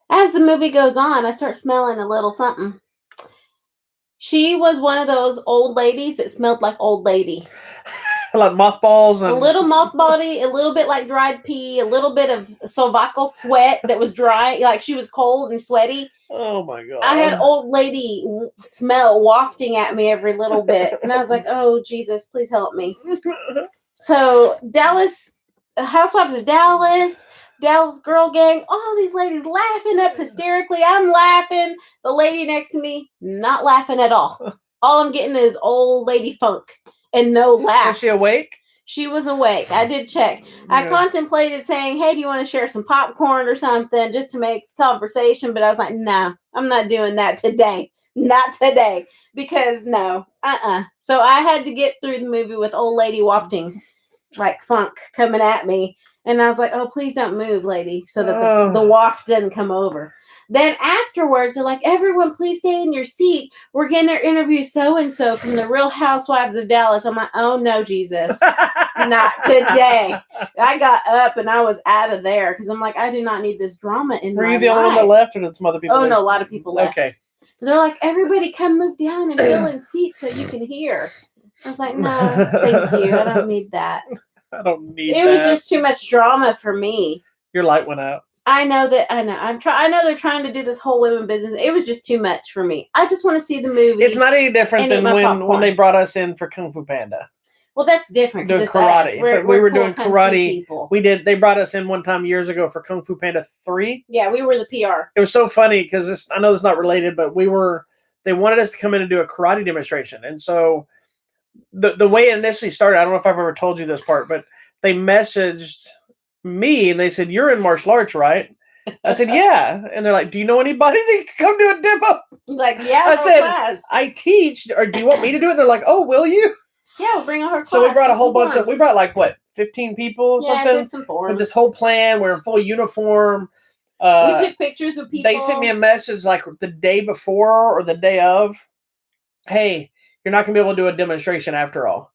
Speaker 2: As the movie goes on, I start smelling a little something. She was one of those old ladies that smelled like old lady.
Speaker 1: Like mothballs. And...
Speaker 2: A little mothbally, a little bit like dried pee, a little bit of sovacal sweat that was dry, like she was cold and sweaty.
Speaker 1: Oh my God.
Speaker 2: I had old lady smell wafting at me every little bit. And I was like, oh, Jesus, please help me. So Dallas, Housewives of Dallas, Dallas Girl Gang, all these ladies laughing up hysterically. I'm laughing. The lady next to me, not laughing at all. All I'm getting is old lady funk and no laughs.
Speaker 1: Was she awake?
Speaker 2: She was awake. I did check. I contemplated saying, hey, do you want to share some popcorn or something just to make conversation? But I was like, no, I'm not doing that today. Not today. Because no, So I had to get through the movie with old lady wafting like funk coming at me. And I was like, oh, please don't move, lady, so that the waft doesn't come over. Then afterwards, they're like, everyone, please stay in your seat. We're going to interview so-and-so from the Real Housewives of Dallas. I'm like, oh, no, Jesus. Not today. I got up and I was out of there because I'm like, I do not need this drama in my life.
Speaker 1: Were you the only one that left or did some other people leave?
Speaker 2: No, a lot of people left.
Speaker 1: Okay.
Speaker 2: They're like, everybody come move down and fill in seats so you can hear. I was like, no, thank you. I don't need that.
Speaker 1: I don't need
Speaker 2: It was just too much drama for me.
Speaker 1: Your light went out.
Speaker 2: I know. I know they're trying to do this whole women business. It was just too much for me. I just want to see the movie.
Speaker 1: It's not any different than when they brought us in for Kung Fu Panda.
Speaker 2: Well, that's different because it's
Speaker 1: karate.
Speaker 2: Us.
Speaker 1: But we were doing karate. They brought us in one time years ago for Kung Fu Panda 3.
Speaker 2: Yeah, we were the PR.
Speaker 1: It was so funny because I know it's not related, but they wanted us to come in and do a karate demonstration. And so the way it initially started, I don't know if I've ever told you this part, but they messaged me and they said, you're in martial arts, right? I said, yeah. And they're like, do you know anybody that can come do a demo?
Speaker 2: Like, yeah.
Speaker 1: I said, class. I teach, or do you want me to do it? And they're like, oh, will you?
Speaker 2: Yeah, we'll bring her class.
Speaker 1: So we brought a whole bunch we brought like, what, 15 people or something?
Speaker 2: Did some forms.
Speaker 1: With this whole plan. We're in full uniform.
Speaker 2: We took pictures of people.
Speaker 1: They sent me a message like the day before or the day of, hey, you're not going to be able to do a demonstration after all.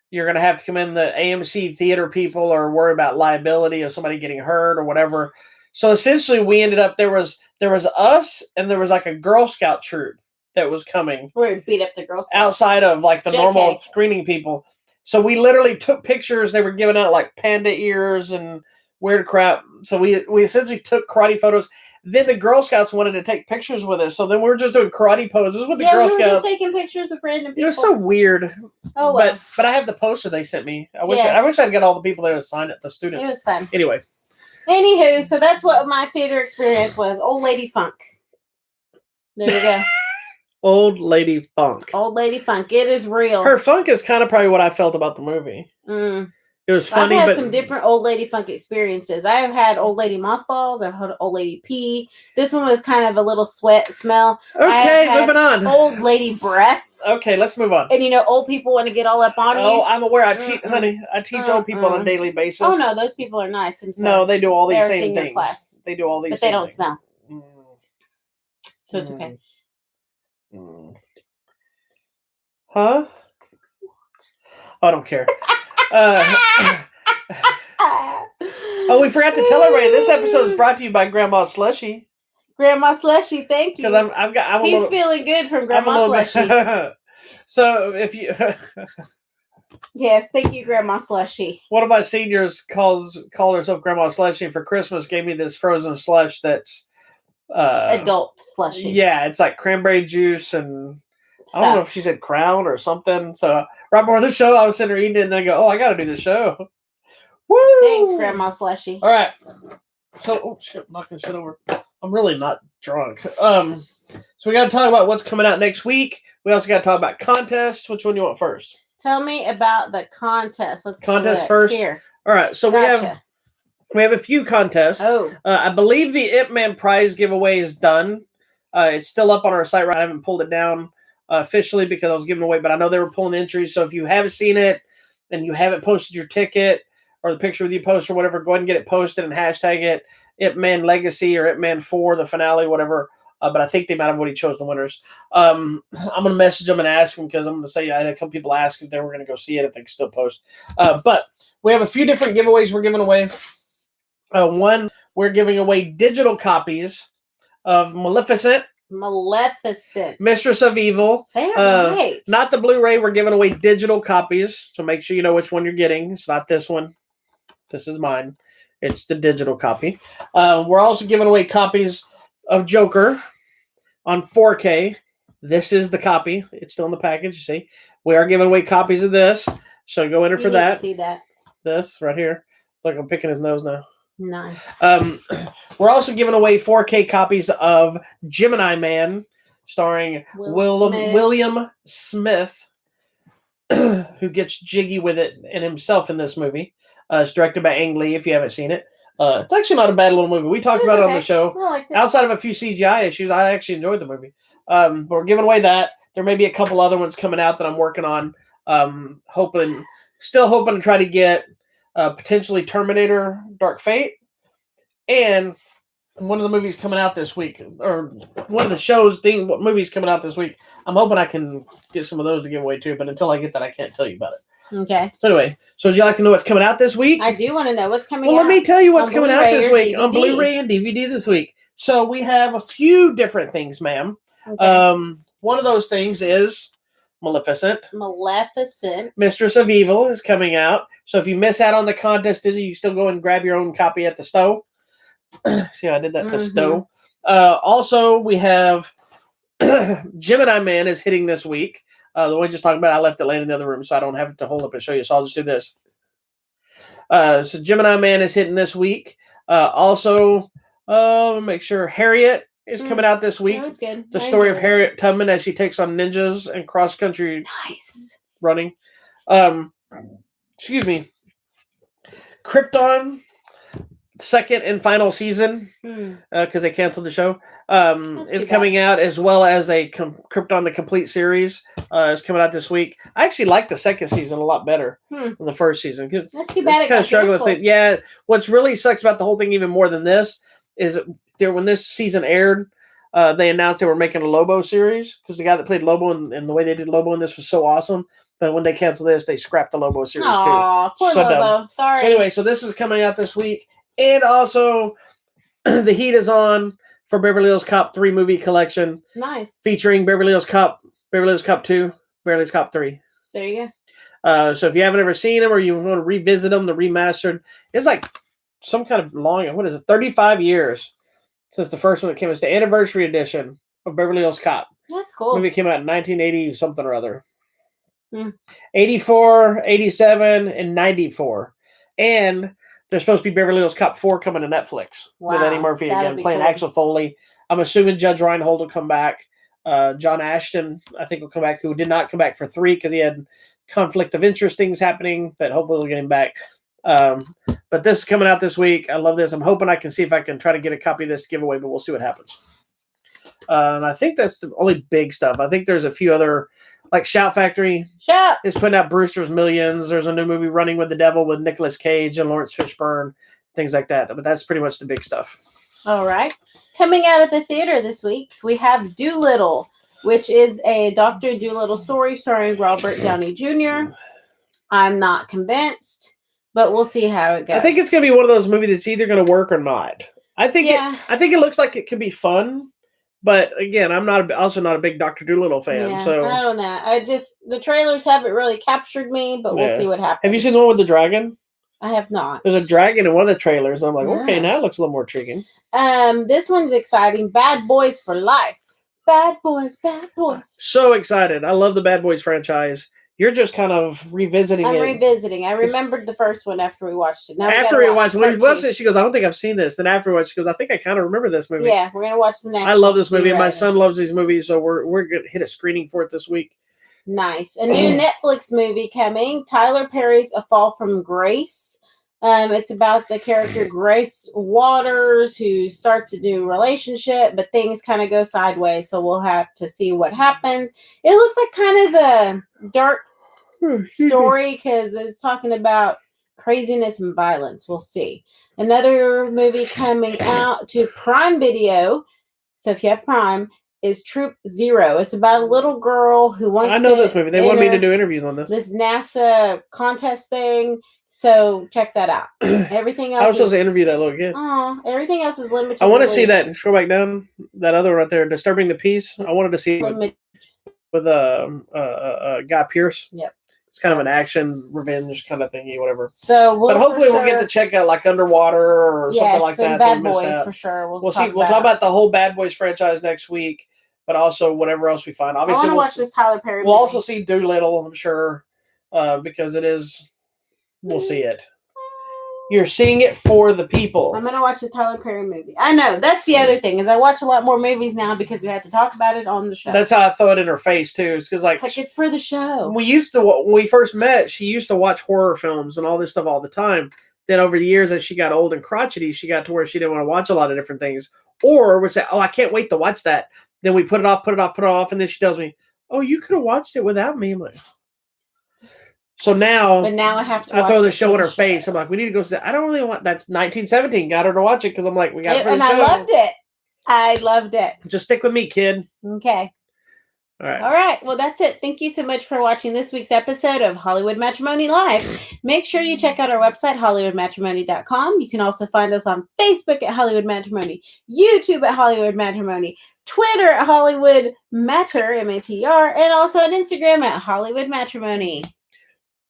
Speaker 1: You're going to have to come in the AMC theater people or worry about liability of somebody getting hurt or whatever. So essentially we ended up, there was us and there was like a Girl Scout troop that was coming.
Speaker 2: We beat up the Girl Scouts.
Speaker 1: Outside of like the normal screening people. So we literally took pictures. They were giving out like panda ears and weird crap. So we essentially took karate photos. Then the Girl Scouts wanted to take pictures with us. So then we were just doing karate poses with the Girl Scouts. Yeah, we were just
Speaker 2: taking pictures with random people.
Speaker 1: It was so weird.
Speaker 2: Oh, well.
Speaker 1: But I have the poster they sent me. I wish I'd get all the people there to sign it, the students.
Speaker 2: It was fun.
Speaker 1: Anyway.
Speaker 2: Anywho, so that's what my theater experience was. Old lady funk. There you go.
Speaker 1: Old lady funk.
Speaker 2: Old lady funk. It is real.
Speaker 1: Her funk is kind of probably what I felt about the movie. It was funny.
Speaker 2: I've had some different old lady funk experiences. I have had old lady mothballs. I've had old lady pee. This one was kind of a little sweat smell.
Speaker 1: Okay, moving on.
Speaker 2: Old lady breath.
Speaker 1: Okay, let's move on.
Speaker 2: And old people want to get all up on you.
Speaker 1: Oh, I'm aware. I teach old people on a daily basis.
Speaker 2: Oh no, those people are nice. And so
Speaker 1: no, they do all these same things. Class. They do all these,
Speaker 2: but they don't
Speaker 1: things.
Speaker 2: Smell. So it's okay.
Speaker 1: Huh? I don't care. Oh, we forgot to tell everybody. This episode is brought to you by Grandma Slushy.
Speaker 2: Grandma Slushy, thank you.
Speaker 1: Because
Speaker 2: he's feeling good from Grandma Slushy.
Speaker 1: So if you,
Speaker 2: yes, thank you, Grandma Slushy.
Speaker 1: One of my seniors called herself Grandma Slushy, and for Christmas gave me this frozen slush that's
Speaker 2: adult slushy.
Speaker 1: Yeah, it's like cranberry juice and. I don't know if she said crown or something. So right before the show, I was sitting there eating it, and then I go, "Oh, I got to do the show." Woo!
Speaker 2: Thanks, Grandma Slushy.
Speaker 1: All right. So, oh shit, knocking shit over. I'm really not drunk. So we got to talk about what's coming out next week. We also got to talk about contests. Which one do you want first?
Speaker 2: Tell me about the contest. Let's
Speaker 1: contest first.
Speaker 2: Here.
Speaker 1: All right. So we have a few contests.
Speaker 2: Oh.
Speaker 1: I believe the Ip Man prize giveaway is done. It's still up on our site. Right, I haven't pulled it down. Officially because I was giving away, but I know they were pulling entries. So if you haven't seen it and you haven't posted your ticket or the picture with you post or whatever, go ahead and get it posted and hashtag it Ip Man Legacy or Ip Man 4, the finale, whatever, but I think they might have already chosen the winners. I'm going to message them and ask them because I'm going to say I had a couple people ask if they were going to go see it, if they can still post. But we have a few different giveaways we're giving away. One, we're giving away digital copies of Maleficent,
Speaker 2: Mistress
Speaker 1: of Evil.
Speaker 2: Say it right.
Speaker 1: Not the Blu-ray. We're giving away digital copies, so make sure you know which one you're getting. It's not this one. This is mine. It's the digital copy. We're also giving away copies of Joker on 4K. This is the copy. It's still in the package, you see. We are giving away copies of this, so go enter for that.
Speaker 2: To see that.
Speaker 1: This right here. Look, I'm picking his nose now.
Speaker 2: Nice.
Speaker 1: We're also giving away 4K copies of Gemini Man, starring William Smith, who gets jiggy with it and himself in this movie. It's directed by Ang Lee, if you haven't seen it. It's actually not a bad little movie. We talked about it on the show.
Speaker 2: I liked it.
Speaker 1: Outside of a few CGI issues, I actually enjoyed the movie. But we're giving away that. There may be a couple other ones coming out that I'm working on. Still hoping to try to get potentially Terminator Dark Fate. And one of the movies coming out this week, or one of the movies coming out this week, I'm hoping I can get some of those to give away too. But until I get that, I can't tell you about it.
Speaker 2: Okay.
Speaker 1: So anyway, so would you like to know what's coming out this week?
Speaker 2: I do want to know what's coming out.
Speaker 1: Well, let me tell you what's coming out this week
Speaker 2: DVD.
Speaker 1: on Blu-ray and DVD this week. So we have a few different things, ma'am.
Speaker 2: Okay.
Speaker 1: One of those things is Maleficent. Mistress of Evil is coming out. So if you miss out on the contest, you still go and grab your own copy at the stove. See how I did that? The stove. Also, we have Gemini Man is hitting this week. The one just talking about, I left it laying in the other room, so I don't have it to hold up and show you. So I'll just do this. So Gemini Man is hitting this week. Also, make sure Harriet is coming out this week.
Speaker 2: That was good.
Speaker 1: The story of Harriet Tubman as she takes on ninjas and cross country running. Excuse me. Krypton, second and final season, because they canceled the show, is coming out, as well as a Krypton the Complete series is coming out this week. I actually like the second season a lot better than the first season.
Speaker 2: That's too bad.
Speaker 1: Kind of struggling. Yeah, what's really sucks about the whole thing even more than this is when this season aired, they announced they were making a Lobo series because the guy that played Lobo and the way they did Lobo in this was so awesome. But when they canceled this, they scrapped the Lobo series too.
Speaker 2: Poor Lobo. Sorry.
Speaker 1: So anyway, so this is coming out this week. And also, the heat is on for Beverly Hills Cop 3 movie collection.
Speaker 2: Nice.
Speaker 1: Featuring Beverly Hills Cop 2, Beverly Hills Cop 3.
Speaker 2: There you go.
Speaker 1: So if you haven't ever seen them or you want to revisit them, the remastered, it's like some kind of long, 35 years since the first one that came. It's the anniversary edition of Beverly Hills Cop.
Speaker 2: That's cool.
Speaker 1: The movie came out in 1980 something or other. 84, 87, and 94. And there's supposed to be Beverly Hills Cop 4 coming to Netflix with Eddie Murphy again, playing Axel Foley. I'm assuming Judge Reinhold will come back. John Ashton, I think, will come back, who did not come back for 3 because he had conflict of interest things happening, but hopefully we'll get him back. But this is coming out this week. I love this. I'm hoping I can see if I can try to get a copy of this giveaway, but we'll see what happens. And I think that's the only big stuff. I think there's a few other, like Shout Factory is putting out Brewster's Millions. There's a new movie, Running with the Devil, with Nicolas Cage and Lawrence Fishburne, things like that. But that's pretty much the big stuff.
Speaker 2: All right. Coming out at the theater this week, we have Dolittle, which is a Dr. Dolittle story starring Robert Downey Jr. I'm not convinced, but we'll see how it goes.
Speaker 1: I think it's going to be one of those movies that's either going to work or not. I think it looks like it could be fun. But again, I'm also not a big Dr. Dolittle fan. So
Speaker 2: I don't know. The trailers haven't really captured me, but we'll see what happens.
Speaker 1: Have you seen the one with the dragon?
Speaker 2: I have not.
Speaker 1: There's a dragon in one of the trailers. I'm like, okay, now it looks a little more intriguing.
Speaker 2: This one's exciting. Bad Boys for Life. Bad Boys, Bad Boys.
Speaker 1: So excited. I love the Bad Boys franchise. You're just kind of revisiting it.
Speaker 2: I'm revisiting. I remembered the first one after we watched it. Now
Speaker 1: after we watched it, she goes, I don't think I've seen this. Then afterwards, she goes, I think I kind of remember this movie.
Speaker 2: Yeah, we're going to watch the next one.
Speaker 1: I love this movie, and my son loves these movies, so we're going to hit a screening for it this week.
Speaker 2: Nice. A new Netflix movie coming. Tyler Perry's A Fall from Grace. It's about the character Grace Waters, who starts a new relationship, but things kind of go sideways, so we'll have to see what happens. It looks like kind of a dark story because it's talking about craziness and violence. We'll see. Another movie coming out to Prime Video So if you have Prime, is Troop Zero. It's about a little girl who wants to.
Speaker 1: I know this movie. They want me to do interviews on this.
Speaker 2: This NASA contest thing. So check that out. Everything else.
Speaker 1: I was supposed to interview that little kid.
Speaker 2: Everything else is limited.
Speaker 1: I want to see that. Scroll back down. That other one right there, Disturbing the Peace. I wanted to see it with Guy Pearce.
Speaker 2: Yep.
Speaker 1: It's kind of an action revenge kind of thingy, whatever.
Speaker 2: So,
Speaker 1: but hopefully we'll get to check out like Underwater or something like that.
Speaker 2: Bad Boys for sure.
Speaker 1: We'll see. We'll talk about the whole Bad Boys franchise next week, but also whatever else we find. Obviously,
Speaker 2: I want to watch this Tyler Perry.
Speaker 1: We'll also see Doolittle, I'm sure, because it is. We'll see it. You're seeing it for the people.
Speaker 2: I'm gonna watch the Tyler Perry movie. I know that's the other thing is I watch a lot more movies now because we have to talk about it on the show.
Speaker 1: That's how I throw it in her face too. It's because
Speaker 2: it's for the show.
Speaker 1: When we first met, she used to watch horror films and all this stuff all the time. Then over the years, as she got old and crotchety, she got to where she didn't want to watch a lot of different things, or would say, "Oh, I can't wait to watch that." Then we put it off, and then she tells me, "Oh, you could have watched it without me." I'm like, so now,
Speaker 2: but now I have to.
Speaker 1: I throw the show in her face. I'm like, we need to go see that. I don't really want. That's 1917. Got her to watch it because I'm like, we got.
Speaker 2: And I loved it. I loved it.
Speaker 1: Just stick with me, kid.
Speaker 2: Okay.
Speaker 1: All right.
Speaker 2: All right. Well, that's it. Thank you so much for watching this week's episode of Hollywood Matrimony Live. Make sure you check out our website, hollywoodmatrimony.com. You can also find us on Facebook at Hollywood Matrimony, YouTube at Hollywood Matrimony, Twitter at Hollywood Matter, M-A-T-R, and also on Instagram at Hollywood Matrimony.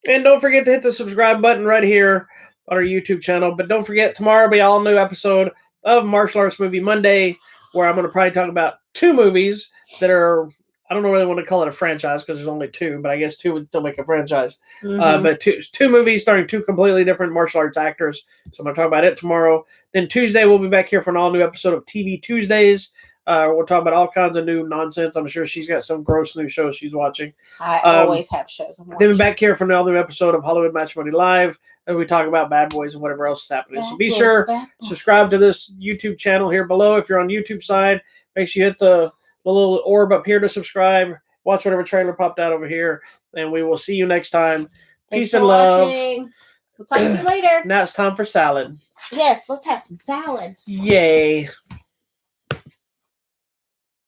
Speaker 1: And don't forget to hit the subscribe button right here on our YouTube channel. But don't forget, tomorrow will be all new episode of Martial Arts Movie Monday, where I'm going to probably talk about 2 movies that are, I don't really want to call it a franchise because there's only 2, but I guess 2 would still make a franchise. But two movies starring 2 completely different martial arts actors. So I'm going to talk about it tomorrow. Then Tuesday, we'll be back here for an all-new episode of TV Tuesdays. We'll talk about all kinds of new nonsense. I'm sure she's got some gross new shows she's watching.
Speaker 2: I always have shows.
Speaker 1: Then we're back here for another episode of Hollywood Matrimony Live, and we talk about Bad Boys and whatever else is happening. So be sure subscribe to this YouTube channel here below. If you're on YouTube side, make sure you hit the little orb up here to subscribe. Watch whatever trailer popped out over here, and we will see you next time. Peace and love.
Speaker 2: Watching. We'll talk to you later.
Speaker 1: Now it's time for salad.
Speaker 2: Yes, let's have some salads.
Speaker 1: Yay.